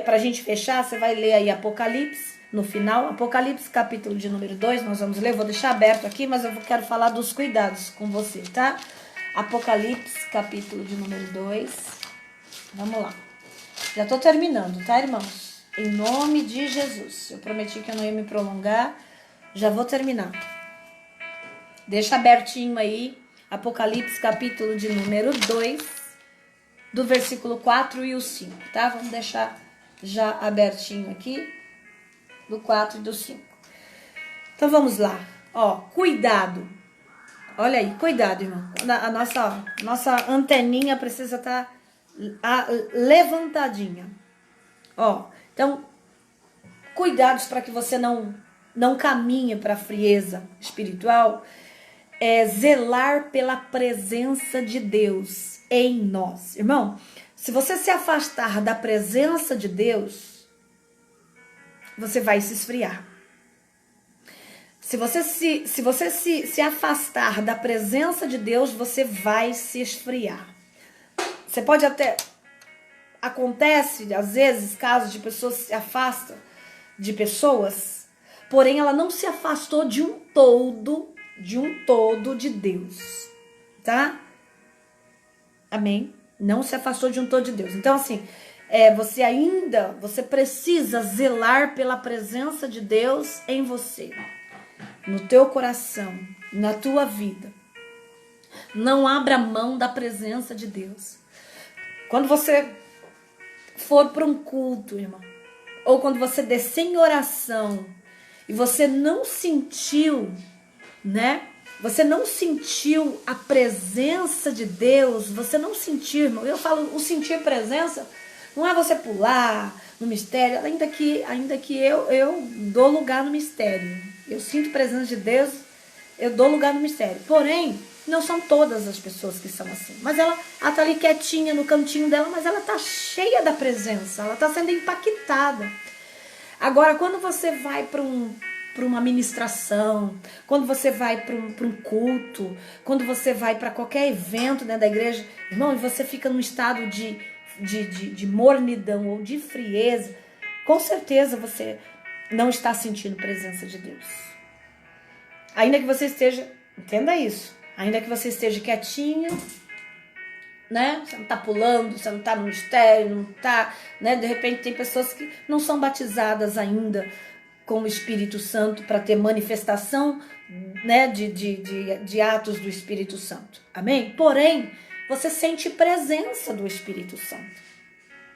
pra gente fechar, você vai ler aí Apocalipse. No final, Apocalipse, capítulo de número 2, nós vamos ler, vou deixar aberto aqui, mas eu quero falar dos cuidados com você, tá? Apocalipse, capítulo de número 2, vamos lá. Já tô terminando, tá, irmãos? Em nome de Jesus, eu prometi que eu não ia me prolongar, já vou terminar. Deixa abertinho aí, Apocalipse, capítulo de número 2, do versículo 4 e o 5, tá? Vamos deixar já abertinho aqui. Do 4 e do 5. Então vamos lá. Ó, cuidado. Olha aí, cuidado, irmão. A nossa anteninha precisa estar levantadinha. Ó, então, cuidados para que você não caminhe para a frieza espiritual. É zelar pela presença de Deus em nós. Irmão, se você se afastar da presença de Deus, você vai se esfriar. Se você se afastar da presença de Deus, você vai se esfriar. Você pode até... Acontece, às vezes, casos de pessoas que se afastam de pessoas, porém ela não se afastou de um todo de Deus. Tá? Amém? Não se afastou de um todo de Deus. Então, assim... você precisa zelar pela presença de Deus em você, no teu coração, na tua vida. Não abra mão da presença de Deus. Quando você for para um culto, irmão, ou quando você descer em oração e você não sentiu, né? Você não sentiu a presença de Deus, você não sentiu, irmão. Eu falo, o sentir presença... Não é você pular no mistério, ainda que eu dou lugar no mistério. Eu sinto a presença de Deus eu dou lugar no mistério. Porém, não são todas as pessoas que são assim. Mas ela tá ali quietinha no cantinho dela, mas ela tá cheia da presença, ela tá sendo impactada. Agora, quando você vai para uma ministração, quando você vai para um culto, quando você vai para qualquer evento dentro da igreja, irmão, e você fica num estado de mornidão ou de frieza, com certeza você não está sentindo presença de Deus. Ainda que você esteja, entenda isso, ainda que você esteja quietinha, né? Você não tá pulando, você não tá no mistério, não tá, né? De repente tem pessoas que não são batizadas ainda com o Espírito Santo para ter manifestação, né? De atos do Espírito Santo. Amém? Porém, você sente presença do Espírito Santo,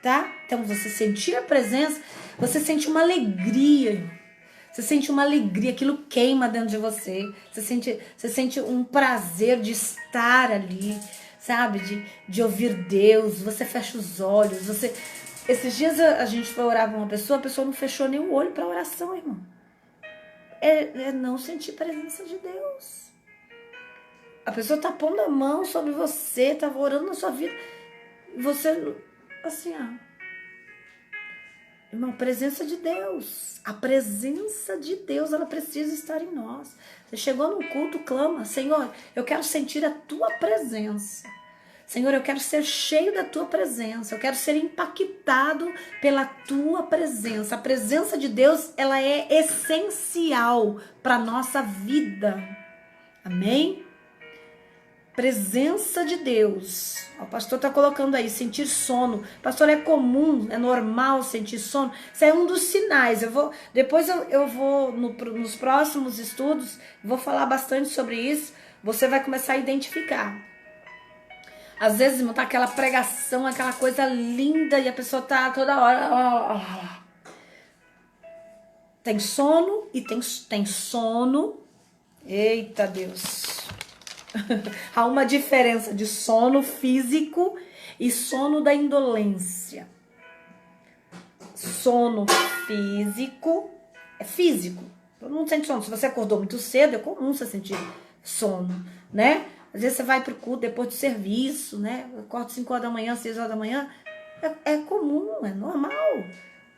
tá? Então, você sentir a presença, você sente uma alegria, irmão. Você sente uma alegria, aquilo queima dentro de você. Você sente um prazer de estar ali, sabe? De ouvir Deus. Você fecha os olhos. Esses dias a gente foi orar para uma pessoa, a pessoa não fechou nem o olho para oração, irmão. É não sentir presença de Deus. A pessoa tá pondo a mão sobre você, tá orando na sua vida. Você, assim, irmão, presença de Deus. A presença de Deus, ela precisa estar em nós. Você chegou num culto, clama: Senhor, eu quero sentir a tua presença. Senhor, eu quero ser cheio da tua presença. Eu quero ser impactado pela tua presença. A presença de Deus, ela é essencial para a nossa vida. Amém? Presença de Deus. O pastor está colocando aí, sentir sono. Pastor, é comum, é normal sentir sono. Isso é um dos sinais. Depois eu vou, nos próximos estudos, vou falar bastante sobre isso. Você vai começar a identificar. Às vezes, irmão, tá aquela pregação, aquela coisa linda, e a pessoa tá toda hora. Tem sono e tem sono. Eita Deus. Há uma diferença de sono físico e sono da indolência. Sono físico é físico. Todo mundo sente sono. Se você acordou muito cedo, é comum você sentir sono, né? Às vezes você vai pro culto depois do serviço, né? Acorda 5 horas da manhã, 6 horas da manhã. É comum, é normal,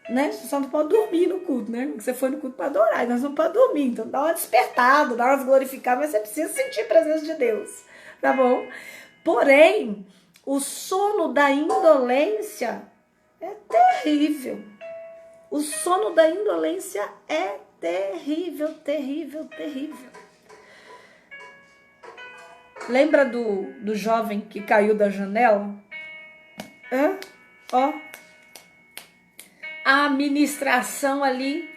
né? Você só não pode dormir no culto, né? Porque você foi no culto para adorar, nós não podemos dormir. Então dá uma despertada, dá umas glorificadas, mas você precisa sentir a presença de Deus, tá bom? Porém, o sono da indolência é terrível. O sono da indolência é terrível, terrível, terrível. Lembra do jovem que caiu da janela? Ó. A ministração ali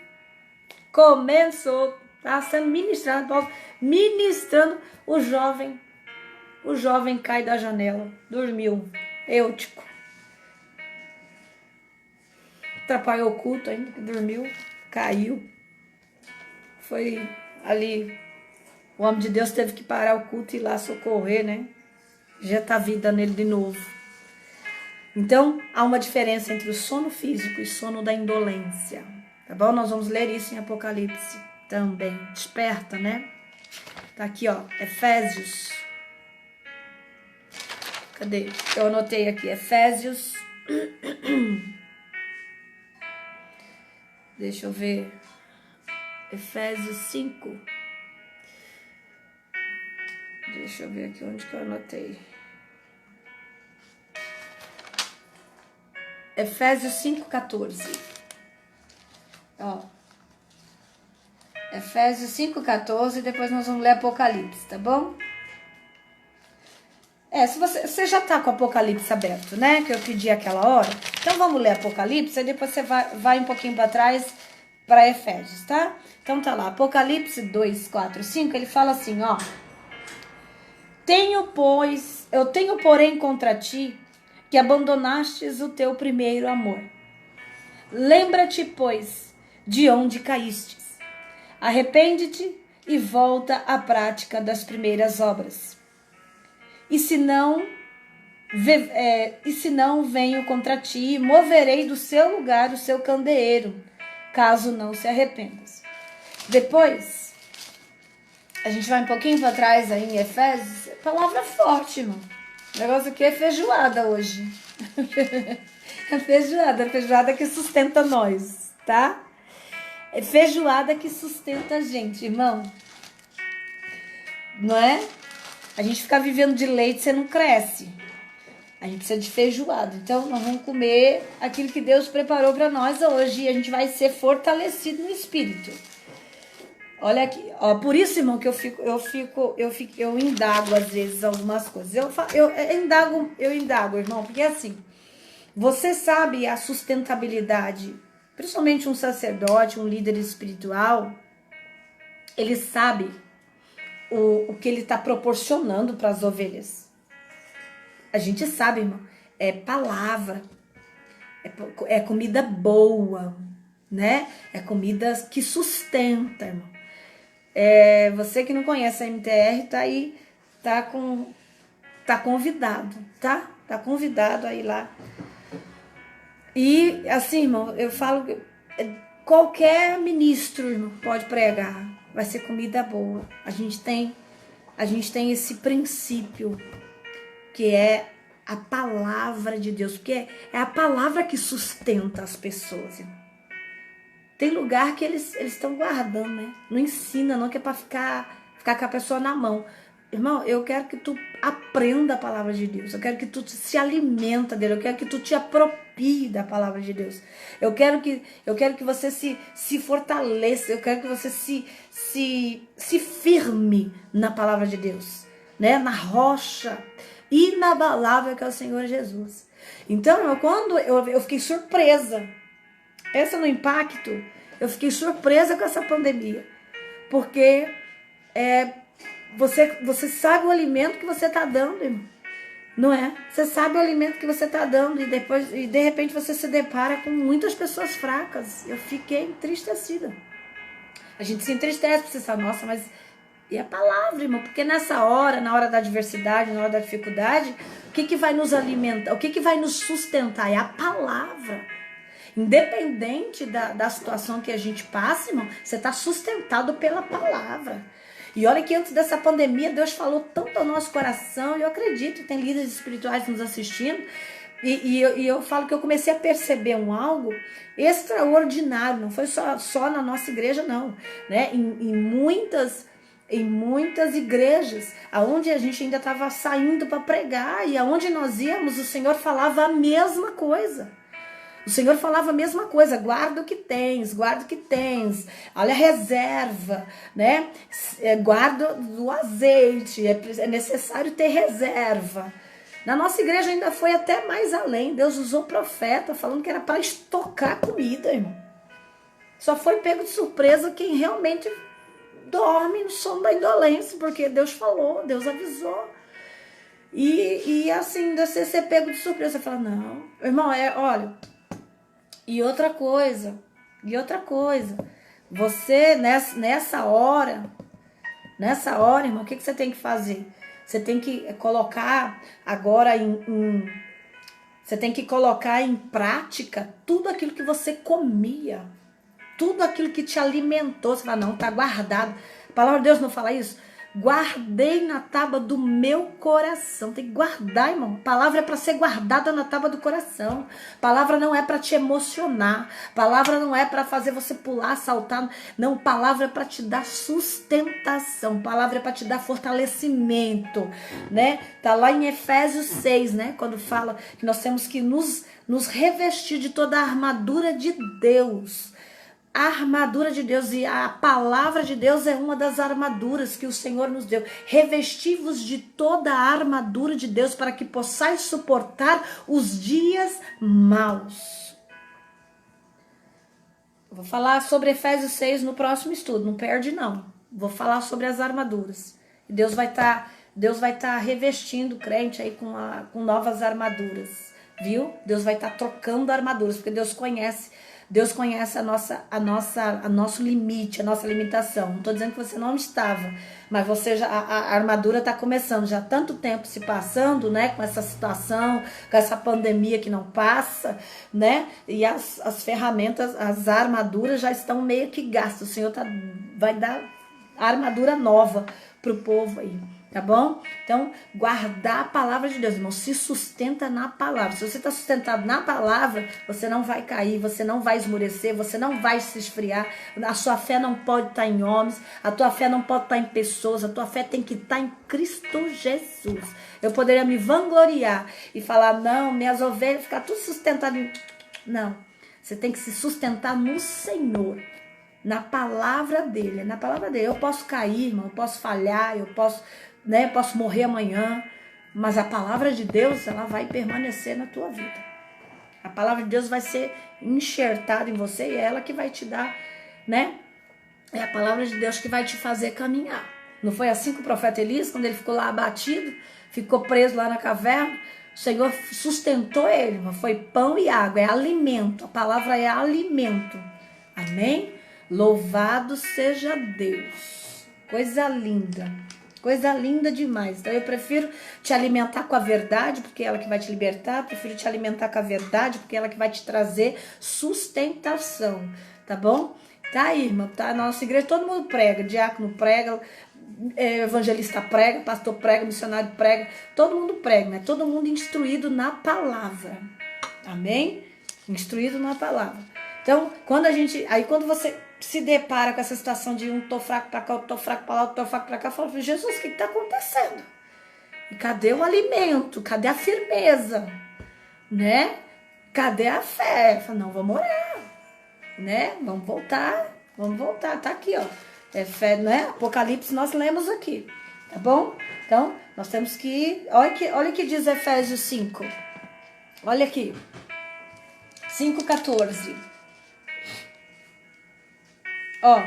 começou, tá sendo ministrado, ministrando, o jovem cai da janela, dormiu, eutico, atrapalhou o culto ainda, que dormiu, caiu, foi ali, o homem de Deus teve que parar o culto e ir lá socorrer, né, injetar vida nele de novo. Então, há uma diferença entre o sono físico e o sono da indolência. Tá bom? Nós vamos ler isso em Apocalipse também. Desperta, né? Tá aqui, ó. Efésios. Cadê? Eu anotei aqui. Efésios. Deixa eu ver. Efésios 5. Deixa eu ver aqui onde que eu anotei. Efésios 5,14. Ó. Efésios 5,14. Depois nós vamos ler Apocalipse, tá bom? Se você já tá com o Apocalipse aberto, né? Que eu pedi aquela hora. Então vamos ler Apocalipse. Aí depois você vai um pouquinho para trás para Efésios, tá? Então tá lá. Apocalipse 2, 4, 5. Ele fala assim, ó. Eu tenho, porém, contra ti que abandonastes o teu primeiro amor. Lembra-te, pois, de onde caístes. Arrepende-te e volta à prática das primeiras obras. E se não venho contra ti, moverei do seu lugar o seu candeeiro, caso não se arrependas. Depois, A gente vai um pouquinho para trás aí em Efésios. Palavra forte, irmão. O negócio aqui é feijoada hoje. É feijoada que sustenta nós, tá? É feijoada que sustenta a gente, irmão. Não é? A gente ficar vivendo de leite, você não cresce. A gente precisa de feijoada. Então, nós vamos comer aquilo que Deus preparou para nós hoje. E a gente vai ser fortalecido no espírito. Olha aqui, ó, por isso, irmão, que eu indago às vezes algumas coisas. Eu indago, irmão, porque assim, você sabe a sustentabilidade, principalmente um sacerdote, um líder espiritual, ele sabe o que ele está proporcionando para as ovelhas. A gente sabe, irmão, é palavra, é comida boa, né? É comida que sustenta, irmão. Você que não conhece a MTR, tá aí, tá convidado, tá? Tá convidado aí lá. E assim, irmão, eu falo que qualquer ministro, irmão, pode pregar, vai ser comida boa. A gente tem esse princípio que é a palavra de Deus, porque é a palavra que sustenta as pessoas, irmão. Tem lugar que eles estão guardando, né? Não ensina, não, que é para ficar com a pessoa na mão. Irmão, eu quero que tu aprenda a palavra de Deus. Eu quero que tu se alimenta dele. Eu quero que tu te aproprie da palavra de Deus. Eu quero que você se fortaleça. Eu quero que você se firme na palavra de Deus, né? Na rocha inabalável que é o Senhor Jesus. Então, quando eu fiquei surpresa. Pensa no impacto. Eu fiquei surpresa com essa pandemia. Porque você sabe o alimento que você está dando, irmão. Não é? Você sabe o alimento que você está dando e de repente você se depara com muitas pessoas fracas. Eu fiquei entristecida. A gente se entristece porque você fala, nossa, mas e a palavra, irmão? Porque nessa hora, na hora da adversidade, na hora da dificuldade, o que vai nos alimentar? O que vai nos sustentar? É a palavra. Independente da situação que a gente passa, irmão, você está sustentado pela palavra. E olha que antes dessa pandemia, Deus falou tanto ao nosso coração, e eu acredito, tem líderes espirituais nos assistindo, e eu falo que eu comecei a perceber algo extraordinário, não foi só na nossa igreja, não, né? Em muitas igrejas, aonde a gente ainda estava saindo para pregar, e aonde nós íamos, o Senhor falava a mesma coisa. O Senhor falava a mesma coisa, guarda o que tens, olha a reserva, né? Guarda o azeite, é necessário ter reserva. Na nossa igreja ainda foi até mais além, Deus usou profeta falando que era para estocar comida, irmão. Só foi pego de surpresa quem realmente dorme no sono da indolência, porque Deus falou, Deus avisou. E assim, você ser pego de surpresa, você fala, não, irmão, olha... E outra coisa, você nessa hora, irmão, o que você tem que fazer? Você tem que colocar agora você tem que colocar em prática tudo aquilo que você comia, tudo aquilo que te alimentou. Você fala, não, tá guardado. A palavra de Deus não fala isso? Guardei na tábua do meu coração. Tem que guardar, irmão. A palavra é para ser guardada na tábua do coração. A palavra não é para te emocionar. A palavra não é para fazer você pular, saltar. Não, a palavra é para te dar sustentação. A palavra é para te dar fortalecimento, né? Tá lá em Efésios 6, né? Quando fala que nós temos que nos revestir de toda a armadura de Deus. A armadura de Deus, e a palavra de Deus é uma das armaduras que o Senhor nos deu. Revesti-vos de toda a armadura de Deus para que possais suportar os dias maus. Vou falar sobre Efésios 6 no próximo estudo, não perde não. Vou falar sobre as armaduras. Deus vai estar revestindo o crente aí com novas armaduras, viu? Deus vai estar trocando armaduras, porque Deus conhece a nosso limite, a nossa limitação. Não estou dizendo que você não estava, mas a armadura está começando. Já há tanto tempo se passando, né? Com essa situação, com essa pandemia que não passa, né? E as ferramentas, as armaduras já estão meio que gastas. O Senhor vai dar a armadura nova pro povo aí, tá bom? Então, guardar a palavra de Deus, irmão, se sustenta na palavra. Se você está sustentado na palavra, você não vai cair, você não vai esmurecer, você não vai se esfriar. A sua fé não pode estar em homens, a tua fé não pode estar em pessoas, a tua fé tem que estar em Cristo Jesus. Eu poderia me vangloriar e falar, não, minhas ovelhas, ficar tudo sustentado em... Não, você tem que se sustentar no Senhor, na palavra dele, na palavra dele. Eu posso cair, irmão, eu posso falhar, eu posso, né, posso morrer amanhã, mas a palavra de Deus, ela vai permanecer na tua vida. A palavra de Deus vai ser enxertada em você e é ela que vai te dar, né? É a palavra de Deus que vai te fazer caminhar. Não foi assim que o profeta Elias, quando ele ficou lá abatido, ficou preso lá na caverna, o Senhor sustentou ele, foi pão e água, é alimento, a palavra é alimento, amém? Louvado seja Deus, coisa linda demais. Então eu prefiro te alimentar com a verdade, porque é ela que vai te libertar, prefiro te alimentar com a verdade, porque é ela que vai te trazer sustentação, tá bom? Tá aí, irmão, tá? Na nossa igreja todo mundo prega, diácono prega, evangelista prega, pastor prega, missionário prega, todo mundo prega, né? Todo mundo instruído na palavra, amém? Instruído na palavra. Então, quando você se depara com essa situação de tô fraco pra cá, tô fraco pra lá, tô fraco pra cá, fala, Jesus, o que tá acontecendo? E cadê o alimento? Cadê a firmeza? Né? Cadê a fé? Fala, não, vamos orar, né? Vamos voltar, tá aqui, ó. É fé, né? Apocalipse nós lemos aqui, tá bom? Então, nós temos que... Olha o que diz Efésios 5. Olha aqui. 5,14. Ó.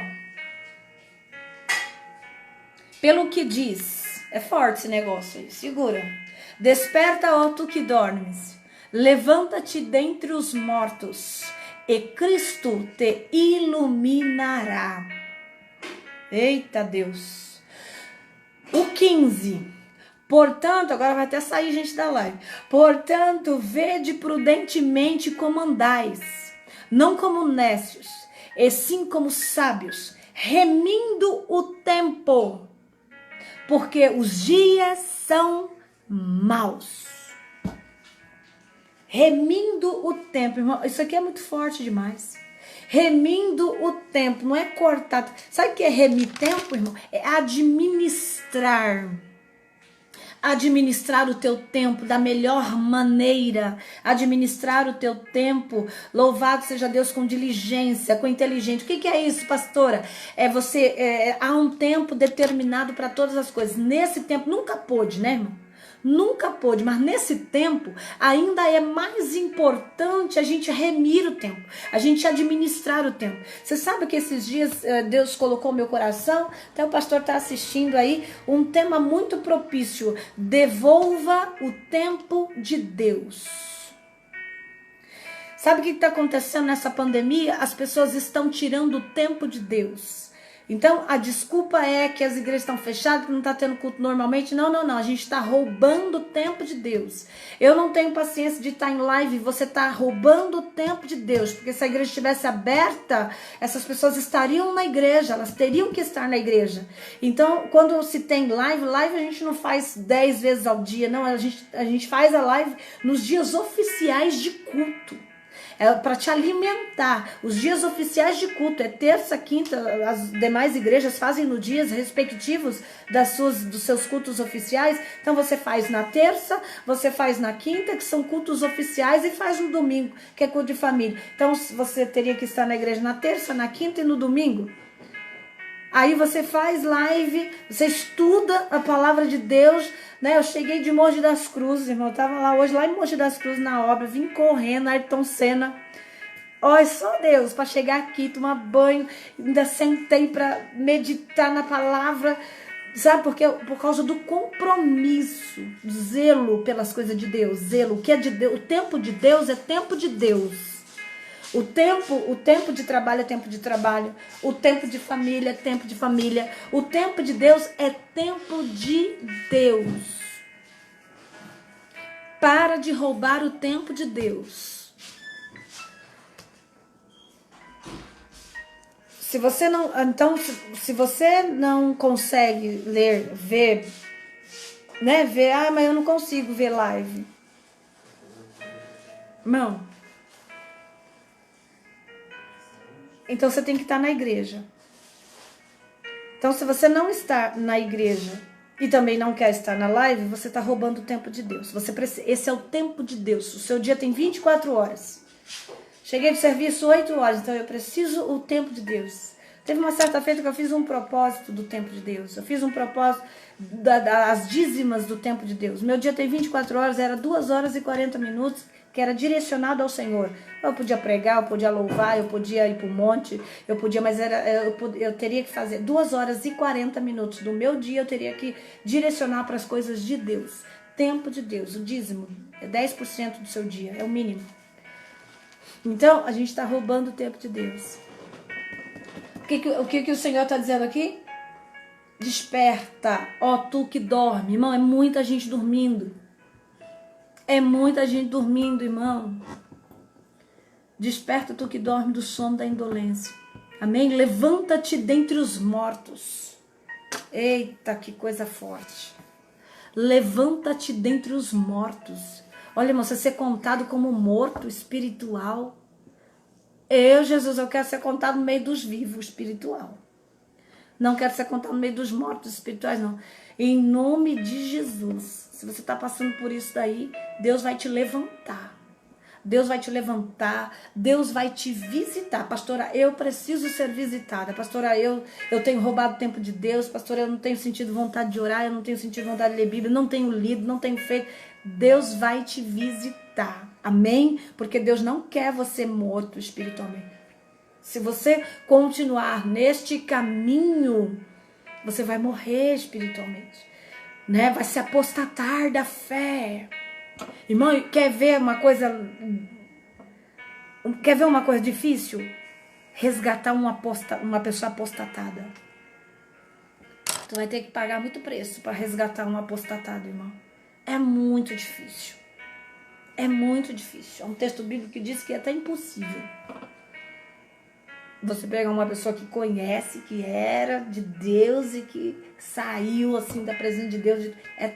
Pelo que diz... É forte esse negócio aí, segura. Desperta, ó tu que dormes. Levanta-te dentre os mortos, e Cristo te iluminará. Eita Deus. O 15. Portanto, agora vai até sair gente da live. Portanto, vede prudentemente como andais, não como nécios, e sim como sábios, remindo o tempo, porque os dias são maus. Remindo o tempo, irmão, isso aqui é muito forte demais. Remindo o tempo, não é cortar. Sabe o que é remir tempo, irmão? É administrar. Administrar o teu tempo da melhor maneira. Administrar o teu tempo. Louvado seja Deus, com diligência, com inteligência. O que é isso, pastora? Há um tempo determinado para todas as coisas. Nesse tempo, nunca pôde, né, irmão? Nunca pôde, mas nesse tempo ainda é mais importante a gente remir o tempo, a gente administrar o tempo. Você sabe que esses dias Deus colocou no meu coração, até o pastor está assistindo aí, um tema muito propício: devolva o tempo de Deus. Sabe o que está acontecendo nessa pandemia? As pessoas estão tirando o tempo de Deus. Então, a desculpa é que as igrejas estão fechadas, que não está tendo culto normalmente. Não. A gente está roubando o tempo de Deus. Eu não tenho paciência de estar em live. Você está roubando o tempo de Deus. Porque se a igreja estivesse aberta, essas pessoas estariam na igreja. Elas teriam que estar na igreja. Então, quando se tem live a gente não faz 10 vezes ao dia. Não, a gente faz a live nos dias oficiais de culto. É para te alimentar. Os dias oficiais de culto é terça, quinta. As demais igrejas fazem no dias respectivos dos seus cultos oficiais. Então você faz na terça, você faz na quinta, que são cultos oficiais, e faz no domingo, que é culto de família. Então você teria que estar na igreja na terça, na quinta e no domingo. Aí você faz live, você estuda a palavra de Deus, né? Eu cheguei de Mogi das Cruzes, irmão, eu tava lá hoje, lá em Mogi das Cruzes, na obra, vim correndo, Ayrton Senna. Olha, só Deus, para chegar aqui, tomar banho, ainda sentei para meditar na palavra, sabe? Porque por causa do compromisso, zelo pelas coisas de Deus, zelo, o que é de Deus, o tempo de Deus é tempo de Deus. O tempo de trabalho é tempo de trabalho. O tempo de família é tempo de família. O tempo de Deus é tempo de Deus. Para de roubar o tempo de Deus. Se você não, então, se você não consegue ler, ver, né, ver, mas eu não consigo ver live. Irmão, então você tem que estar na igreja. Então, se você não está na igreja e também não quer estar na live, você está roubando o tempo de Deus. Esse é o tempo de Deus. O seu dia tem 24 horas. Cheguei do serviço 8 horas, então eu preciso o tempo de Deus. Teve uma certa feita que eu fiz um propósito do tempo de Deus. Eu fiz um propósito das dízimas do tempo de Deus. Meu dia tem 24 horas, era 2 horas e 40 minutos, que era direcionado ao Senhor. Eu podia pregar, eu podia louvar, eu podia ir para o monte, eu podia, mas eu teria que fazer 2 horas e 40 minutos do meu dia, eu teria que direcionar para as coisas de Deus. Tempo de Deus, o dízimo é 10% do seu dia, é o mínimo. Então, a gente está roubando o tempo de Deus. O que o Senhor está dizendo aqui? Desperta, ó tu que dorme. Irmão, é muita gente dormindo. É muita gente dormindo, irmão. Desperta tu que dorme do sono da indolência. Amém? Levanta-te dentre os mortos. Eita, que coisa forte. Levanta-te dentre os mortos. Olha, irmão, você ser contado como morto espiritual. Jesus, eu quero ser contado no meio dos vivos espiritual. Não quero ser contado no meio dos mortos espirituais, não. Em nome de Jesus. Se você está passando por isso daí, Deus vai te levantar. Deus vai te levantar. Deus vai te visitar. Pastora, eu preciso ser visitada. Pastora, eu tenho roubado o tempo de Deus. Pastora, eu não tenho sentido vontade de orar. Eu não tenho sentido vontade de ler Bíblia. Não tenho lido, não tenho feito. Deus vai te visitar. Amém? Porque Deus não quer você morto espiritualmente. Se você continuar neste caminho, você vai morrer espiritualmente, né? Vai se apostatar da fé. Irmão, quer ver uma coisa difícil? Resgatar uma pessoa apostatada. Tu vai ter que pagar muito preço para resgatar um apostatado, irmão. É muito difícil. É muito difícil. É um texto bíblico que diz que é até impossível. Você pega uma pessoa que conhece, que era de Deus e que saiu assim da presença de Deus, é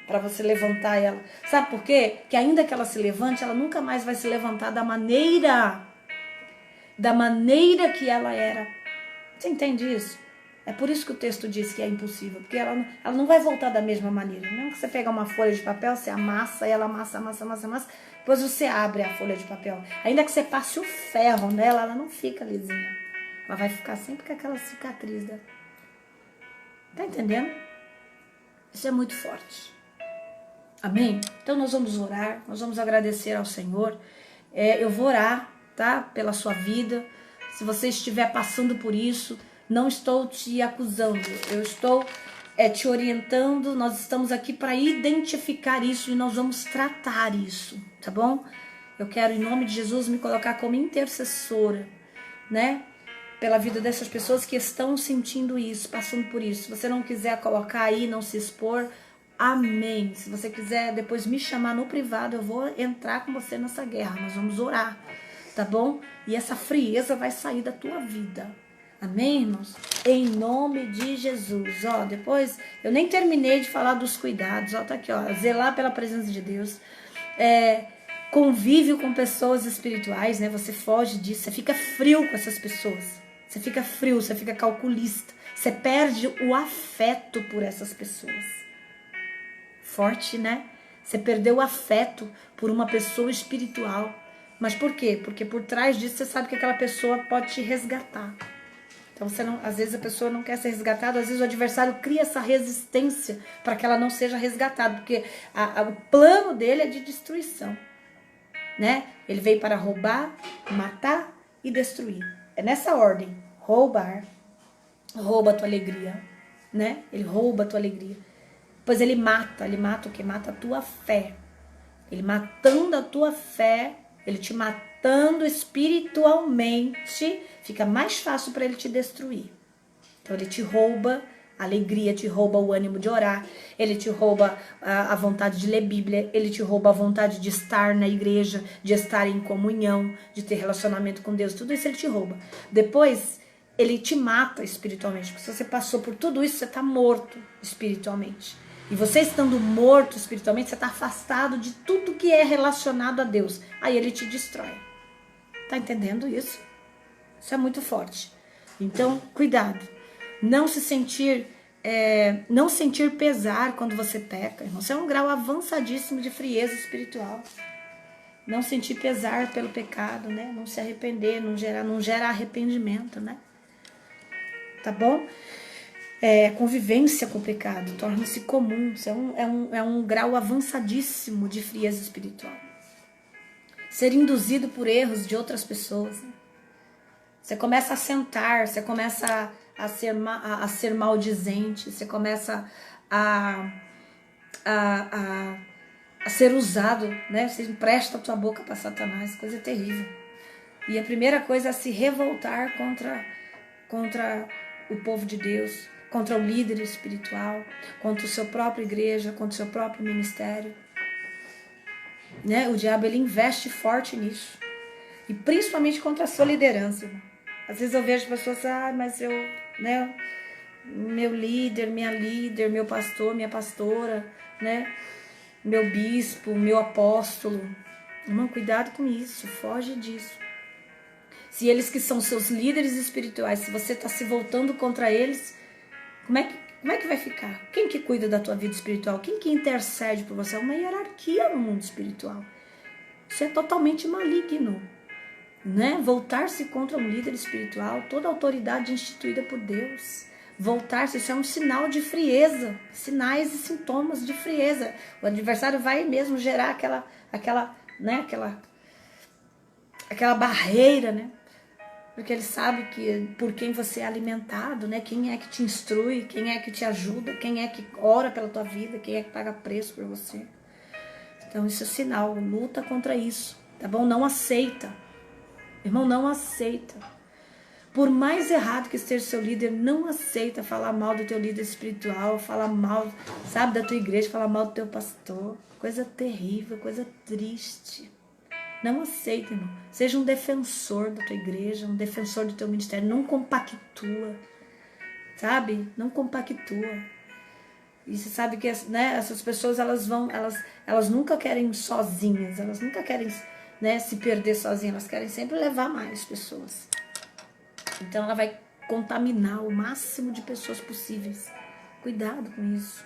para você levantar ela. Sabe por quê? Que ainda que ela se levante, ela nunca mais vai se levantar da maneira que ela era. Você entende isso? É por isso que o texto diz que é impossível, porque ela não vai voltar da mesma maneira. Mesmo que você pegar uma folha de papel, você amassa, ela amassa, depois você abre a folha de papel. Ainda que você passe o ferro nela, ela não fica lisinha. Ela vai ficar sempre com aquela cicatriz dela. Tá entendendo? Isso é muito forte. Amém? Então nós vamos orar, nós vamos agradecer ao Senhor. Eu vou orar, tá? Pela sua vida. Se você estiver passando por isso, não estou te acusando, eu estou te orientando. Nós estamos aqui para identificar isso e nós vamos tratar isso, tá bom? Eu quero, em nome de Jesus, me colocar como intercessora, né? Pela vida dessas pessoas que estão sentindo isso, passando por isso. Se você não quiser colocar aí, não se expor, amém. Se você quiser depois me chamar no privado, eu vou entrar com você nessa guerra. Nós vamos orar, tá bom? E essa frieza vai sair da tua vida. Amém, irmãos? Em nome de Jesus. Ó, depois, eu nem terminei de falar dos cuidados. Ó, tá aqui, ó. Zelar pela presença de Deus. Convívio com pessoas espirituais, né? Você foge disso. Você fica frio com essas pessoas. Você fica frio, você fica calculista. Você perde o afeto por essas pessoas. Forte, né? Você perdeu o afeto por uma pessoa espiritual. Mas por quê? Porque por trás disso você sabe que aquela pessoa pode te resgatar. Então, às vezes a pessoa não quer ser resgatada, às vezes o adversário cria essa resistência para que ela não seja resgatada, porque o plano dele é de destruição, né? Ele veio para roubar, matar e destruir. É nessa ordem: roubar, rouba a tua alegria, né? Ele rouba a tua alegria. Pois ele mata o quê? Mata a tua fé. Ele matando a tua fé, ele te matando espiritualmente, fica mais fácil para ele te destruir. Então ele te rouba a alegria, te rouba o ânimo de orar, ele te rouba a vontade de ler Bíblia, ele te rouba a vontade de estar na igreja, de estar em comunhão, de ter relacionamento com Deus, tudo isso ele te rouba. Depois ele te mata espiritualmente. Porque se você passou por tudo isso, você está morto espiritualmente. E você estando morto espiritualmente, você está afastado de tudo que é relacionado a Deus. Aí ele te destrói. Tá entendendo isso? Isso é muito forte. Então, cuidado. Não sentir pesar quando você peca. Irmão. Isso é um grau avançadíssimo de frieza espiritual. Não sentir pesar pelo pecado, né? Não se arrepender, não gera arrependimento, né? Tá bom? Convivência com o pecado torna-se comum. Isso é um grau avançadíssimo de frieza espiritual. Ser induzido por erros de outras pessoas. Né? Você começa a sentar, você começa a ser maldizente, você começa a ser usado, né? Você empresta a tua boca para Satanás, coisa terrível. E a primeira coisa é se revoltar contra o povo de Deus, contra o líder espiritual, contra a sua própria igreja, contra o seu próprio ministério. Né? O diabo ele investe forte nisso. E principalmente contra a sua liderança. Irmão. Às vezes eu vejo pessoas, mas eu, né? Meu líder, minha líder, meu pastor, minha pastora, né? Meu bispo, meu apóstolo. Irmão, cuidado com isso, foge disso. Se eles que são seus líderes espirituais, se você está se voltando contra eles, como é que vai ficar? Quem que cuida da tua vida espiritual? Quem que intercede por você? É uma hierarquia no mundo espiritual. Isso é totalmente maligno. Né? Voltar-se contra um líder espiritual, toda autoridade instituída por Deus. Voltar-se, isso é um sinal de frieza, sinais e sintomas de frieza. O adversário vai mesmo gerar aquela barreira, né? Porque ele sabe que por quem você é alimentado, né? Quem é que te instrui, quem é que te ajuda, quem é que ora pela tua vida, quem é que paga preço por você. Então isso é sinal, luta contra isso, tá bom? Não aceita. Irmão, não aceita. Por mais errado que esteja seu líder, não aceita falar mal do teu líder espiritual, falar mal, sabe, da tua igreja, falar mal do teu pastor. Coisa terrível, coisa triste. Não aceita, irmão. Seja um defensor da tua igreja, um defensor do teu ministério. Não compactua, sabe? Não compactua. E você sabe que, né, essas pessoas, elas nunca querem sozinhas, elas nunca querem, né, se perder sozinhas, elas querem sempre levar mais pessoas. Então ela vai contaminar o máximo de pessoas possíveis. Cuidado com isso.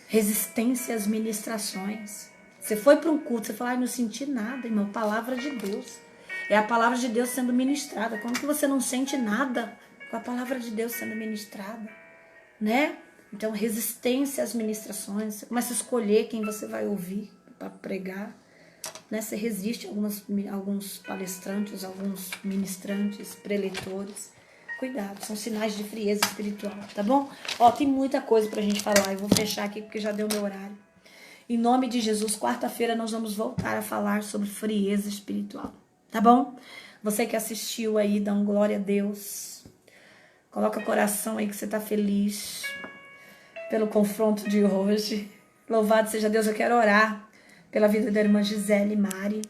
Resistência às ministrações. Você foi para um culto, você fala, não senti nada, irmão. Palavra de Deus. É a palavra de Deus sendo ministrada. Como que você não sente nada com a palavra de Deus sendo ministrada? Né? Então, resistência às ministrações. Você começa a escolher quem você vai ouvir para pregar. Né? Você resiste a alguns palestrantes, alguns ministrantes, preletores. Cuidado, são sinais de frieza espiritual, tá bom? Ó, tem muita coisa pra gente falar. Eu vou fechar aqui porque já deu meu horário. Em nome de Jesus, quarta-feira nós vamos voltar a falar sobre frieza espiritual, tá bom? Você que assistiu aí, dá um glória a Deus. Coloca o coração aí que você tá feliz pelo confronto de hoje. Louvado seja Deus, eu quero orar pela vida da irmã Gisele Mari,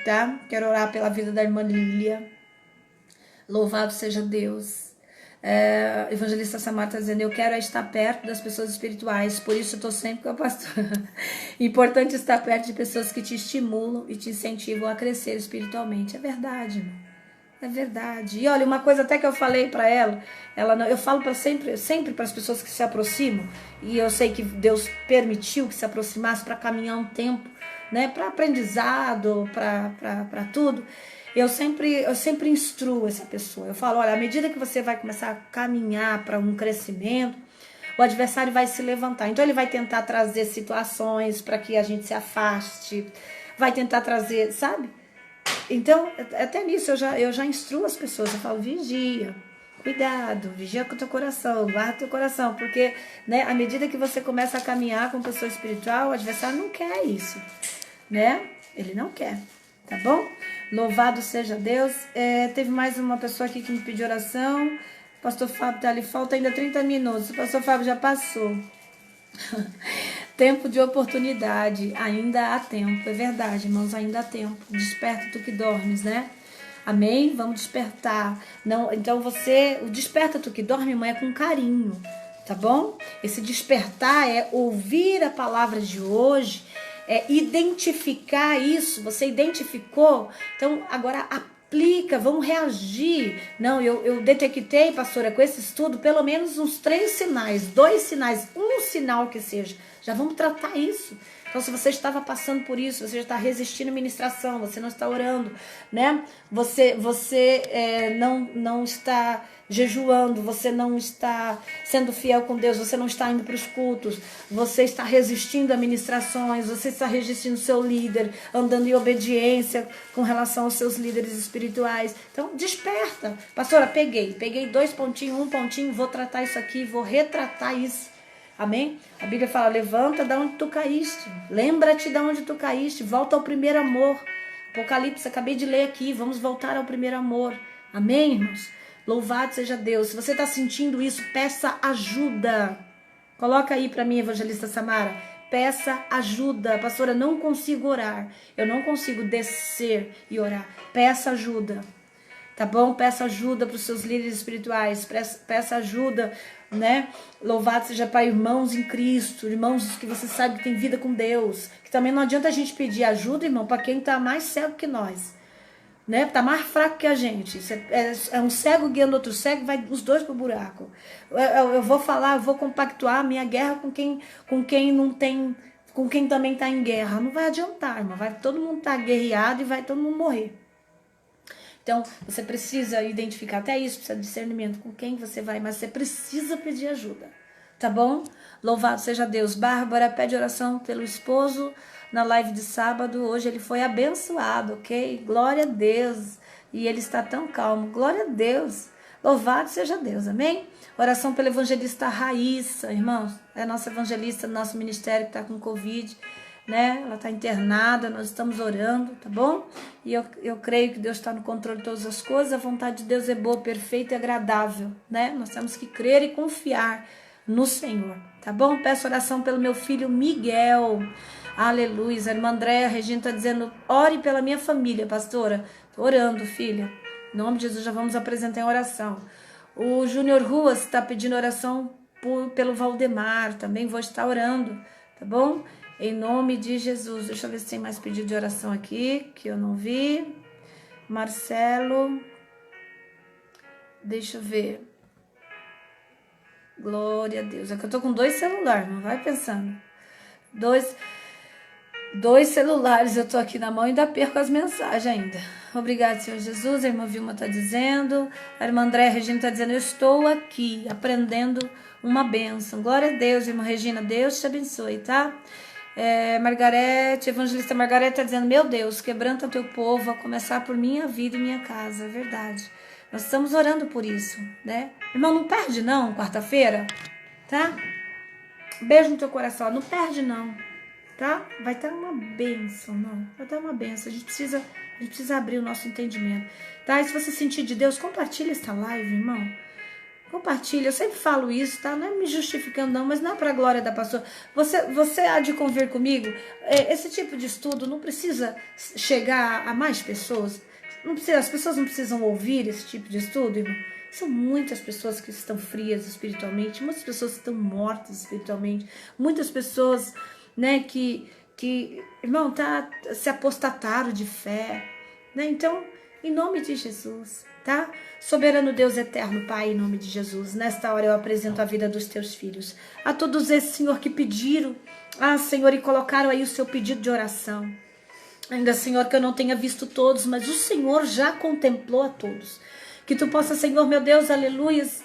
tá? Quero orar pela vida da irmã Lília. Louvado seja Deus. Evangelista Samar está dizendo, eu quero estar perto das pessoas espirituais, por isso eu estou sempre com a pastora. Importante estar perto de pessoas que te estimulam e te incentivam a crescer espiritualmente. É verdade, irmão. É verdade. E olha, uma coisa até que eu falei para ela não, eu falo sempre para as pessoas que se aproximam, e eu sei que Deus permitiu que se aproximasse para caminhar um tempo, né, para aprendizado, para tudo. Eu sempre instruo essa pessoa. Eu falo, olha, à medida que você vai começar a caminhar para um crescimento, o adversário vai se levantar. Então ele vai tentar trazer situações para que a gente se afaste, vai tentar trazer, sabe? Então, até nisso eu já instruo as pessoas. Eu falo, vigia, cuidado, vigia com o teu coração, guarda o teu coração. Porque, né, à medida que você começa a caminhar com pessoa espiritual, o adversário não quer isso, né? Ele não quer. Tá bom? Louvado seja Deus. Teve mais uma pessoa aqui que me pediu oração. Pastor Fábio tá ali, falta ainda 30 minutos. O pastor Fábio já passou. Tempo de oportunidade. Ainda há tempo. É verdade, irmãos, ainda há tempo. Desperta tu que dormes, né? Amém? Vamos despertar. Não, então o desperta tu que dorme, mãe, é com carinho, tá bom? Esse despertar é ouvir a palavra de hoje, é identificar isso. Você identificou? Então agora aplica, vamos reagir. Não, eu detectei, pastora, com esse estudo, pelo menos uns 3 sinais, 2 sinais, um sinal que seja. Já vamos tratar isso. Então, se você estava passando por isso, você já está resistindo à ministração, você não está orando, né? Você não está jejuando, você não está sendo fiel com Deus, você não está indo para os cultos, você está resistindo a ministrações, você está resistindo ao seu líder, andando em obediência com relação aos seus líderes espirituais. Então, desperta. Pastora, peguei 2 pontinhos, 1 pontinho, vou tratar isso aqui, vou retratar isso. Amém? A Bíblia fala, levanta da onde tu caíste. Lembra-te da onde tu caíste. Volta ao primeiro amor. Apocalipse, acabei de ler aqui. Vamos voltar ao primeiro amor. Amém, irmãos? Louvado seja Deus. Se você está sentindo isso, peça ajuda. Coloca aí para mim, evangelista Samara. Peça ajuda. Pastora, não consigo orar. Eu não consigo descer e orar. Peça ajuda. Tá bom? Peça ajuda para os seus líderes espirituais. Peça ajuda, né? Louvado seja para irmãos em Cristo, irmãos que você sabe que tem vida com Deus. Que também não adianta a gente pedir ajuda, irmão, para quem tá mais cego que nós, né? Tá mais fraco que a gente. É um cego guiando outro cego, vai os dois pro buraco. Eu vou falar, eu vou compactuar a minha guerra com quem não tem, com quem também tá em guerra. Não vai adiantar, irmão. Vai todo mundo tá guerreado e vai todo mundo morrer. Então, você precisa identificar até isso, precisa de discernimento com quem você vai, mas você precisa pedir ajuda, tá bom? Louvado seja Deus. Bárbara pede oração pelo esposo na live de sábado. Hoje ele foi abençoado, ok? Glória a Deus. E ele está tão calmo. Glória a Deus. Louvado seja Deus, amém? Oração pela evangelista Raíssa, irmãos. É a nossa evangelista do nosso ministério que está com Covid, né? Ela está internada, nós estamos orando, tá bom? E eu creio que Deus está no controle de todas as coisas, a vontade de Deus é boa, perfeita e agradável, né? Nós temos que crer e confiar no Senhor, tá bom? Peço oração pelo meu filho Miguel, aleluia. A irmã Andréa Regina está dizendo, ore pela minha família, pastora. Tô orando, filha, em nome de Jesus já vamos apresentar em oração. O Júnior Ruas está pedindo oração pelo Valdemar, também vou estar orando, tá bom? Em nome de Jesus. Deixa eu ver se tem mais pedido de oração aqui, que eu não vi. Marcelo. Deixa eu ver. Glória a Deus. É que eu tô com 2 celulares, não vai pensando. Dois celulares eu tô aqui na mão e ainda perco as mensagens ainda. Obrigado, Senhor Jesus. A irmã Vilma tá dizendo. A irmã Andréa Regina tá dizendo, eu estou aqui aprendendo uma bênção. Glória a Deus, irmã Regina. Deus te abençoe, tá? Margarete, evangelista Margarete está dizendo, meu Deus, quebranta teu povo, a começar por minha vida e minha casa, é verdade. Nós estamos orando por isso, né? Irmão, não perde não, quarta-feira, tá? Beijo no teu coração, não perde não, tá? Vai ter uma bênção, não, vai ter uma bênção, a gente precisa abrir o nosso entendimento, tá? E se você sentir de Deus, compartilha esta live, irmão. Compartilha, eu sempre falo isso, tá? Não é me justificando não, mas não é para a glória da pastora. Você há de convir comigo, esse tipo de estudo não precisa chegar a mais pessoas, as pessoas não precisam ouvir esse tipo de estudo, irmão. São muitas pessoas que estão frias espiritualmente, muitas pessoas que estão mortas espiritualmente, muitas pessoas, né, que irmão, se apostataram de fé, né? Então, em nome de Jesus, tá? Soberano Deus eterno, Pai, em nome de Jesus, nesta hora eu apresento a vida dos teus filhos, a todos esses, Senhor, que pediram, Senhor, e colocaram aí o seu pedido de oração. Ainda, Senhor, que eu não tenha visto todos, mas o Senhor já contemplou a todos. Que tu possa, Senhor, meu Deus, aleluias,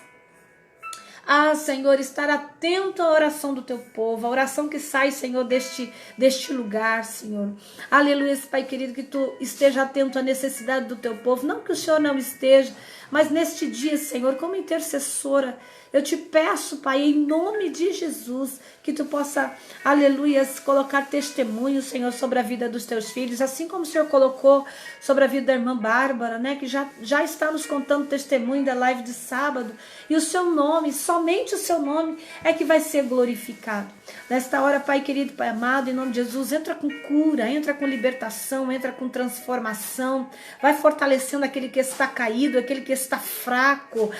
Senhor, estar atento à oração do teu povo, a oração que sai, Senhor, deste lugar, Senhor. Aleluia, Pai querido, que tu esteja atento à necessidade do teu povo. Não que o Senhor não esteja, Mas neste dia, Senhor, como intercessora, eu te peço, Pai, em nome de Jesus, que tu possa, aleluia, colocar testemunho, Senhor, sobre a vida dos teus filhos, assim como o Senhor colocou sobre a vida da irmã Bárbara, né, que já está nos contando testemunho da live de sábado, e o seu nome, somente o seu nome é que vai ser glorificado. Nesta hora, Pai querido, Pai amado, em nome de Jesus, entra com cura, entra com libertação, entra com transformação, vai fortalecendo aquele que está caído, aquele que está fraco,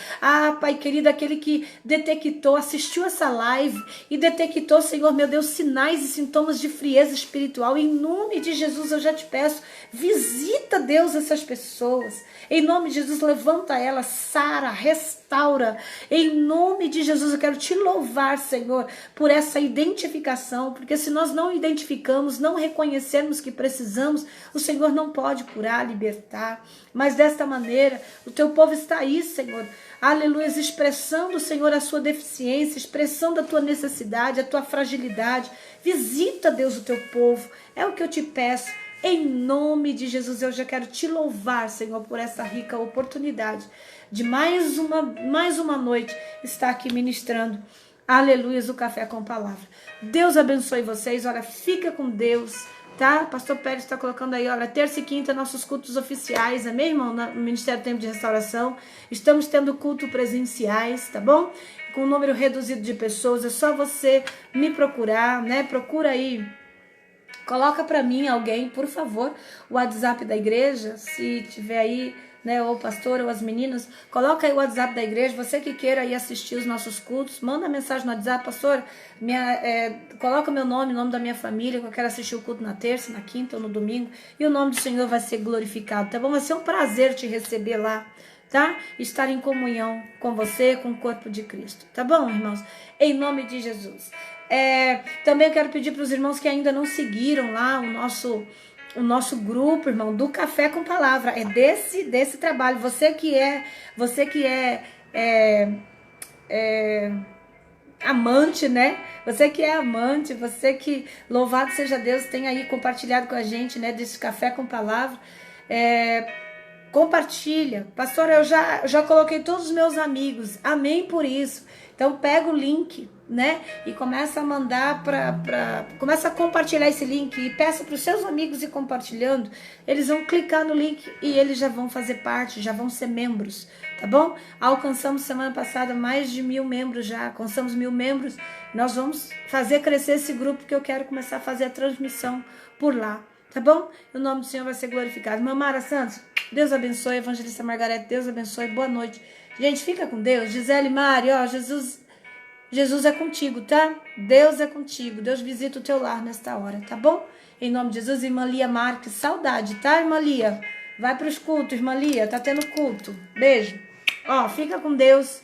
Pai querido, aquele que detectou, assistiu essa live e detectou, Senhor, meu Deus, sinais e sintomas de frieza espiritual. Em nome de Jesus, eu já te peço, visita, Deus, essas pessoas. Em nome de Jesus, levanta elas, sara, restaura. Em nome de Jesus, eu quero te louvar, Senhor, por essa identificação, porque se nós não identificamos, não reconhecermos que precisamos, o Senhor não pode curar, libertar. Mas desta maneira, o teu povo está aí, Senhor, aleluia, expressando, Senhor, a sua deficiência, expressando a tua necessidade, a tua fragilidade. Visita, Deus, o teu povo. É o que eu te peço. Em nome de Jesus, eu já quero te louvar, Senhor, por essa rica oportunidade de mais uma noite estar aqui ministrando, aleluia, o Café com Palavra. Deus abençoe vocês. Olha, fica com Deus, tá? Pastor Pérez está colocando aí, olha, terça e quinta, nossos cultos oficiais, amém, irmão? No Ministério Tempo de Restauração, estamos tendo culto presenciais, tá bom? Com um número reduzido de pessoas, é só você me procurar, né? Procura aí, coloca para mim alguém, por favor, o WhatsApp da igreja, se tiver aí, né, ou o pastor ou as meninas, coloca aí o WhatsApp da igreja, você que queira aí assistir os nossos cultos, manda mensagem no WhatsApp, pastor, coloca meu nome, o nome da minha família, que eu quero assistir o culto na terça, na quinta ou no domingo, e o nome do Senhor vai ser glorificado, tá bom? Vai ser um prazer te receber lá, tá? Estar em comunhão com você, com o corpo de Cristo, tá bom, irmãos? Em nome de Jesus. Também eu quero pedir para os irmãos que ainda não seguiram lá o nosso grupo, irmão, do Café com Palavra. É desse trabalho. Você que é amante, né? Você que é amante, você que, louvado seja Deus, tem aí compartilhado com a gente, né, desse Café com Palavra. Compartilha. Pastor, eu já coloquei todos os meus amigos. Amém por isso. Então pega o link, né? E começa a mandar começa a compartilhar esse link e peça para os seus amigos ir compartilhando. Eles vão clicar no link e eles já vão fazer parte, já vão ser membros, tá bom? Alcançamos semana passada mais de 1.000 membros já. Alcançamos 1.000 membros. Nós vamos fazer crescer esse grupo, que eu quero começar a fazer a transmissão por lá, tá bom? O nome do Senhor vai ser glorificado. Mamara Santos, Deus abençoe. Evangelista Margarete, Deus abençoe. Boa noite. Gente, fica com Deus. Gisele Mari, ó, Jesus é contigo, tá? Deus é contigo. Deus visita o teu lar nesta hora, tá bom? Em nome de Jesus. Irmã Lia Marques, saudade, tá, irmã Lia? Vai para os cultos, irmã Lia, tá tendo culto. Beijo. Ó, fica com Deus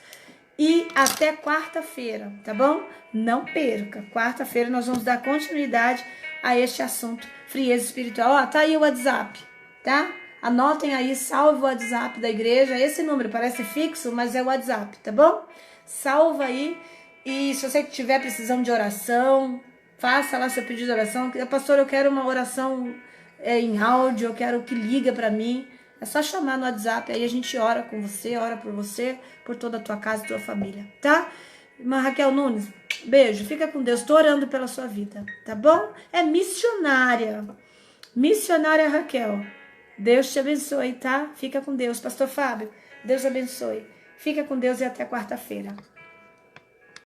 e até quarta-feira, tá bom? Não perca. Quarta-feira nós vamos dar continuidade a este assunto, frieza espiritual. Ó, tá aí o WhatsApp, tá? Anotem aí, salve o WhatsApp da igreja. Esse número parece fixo, mas é o WhatsApp, tá bom? Salva aí. E se você estiver precisando de oração, faça lá seu pedido de oração. Pastor, eu quero uma oração em áudio, eu quero que liga para mim. É só chamar no WhatsApp, aí a gente ora com você, ora por você, por toda a tua casa e tua família, tá? Irmã Raquel Nunes, beijo, fica com Deus, tô orando pela sua vida, tá bom? É missionária Raquel. Deus te abençoe, tá? Fica com Deus. Pastor Fábio, Deus abençoe. Fica com Deus e até quarta-feira.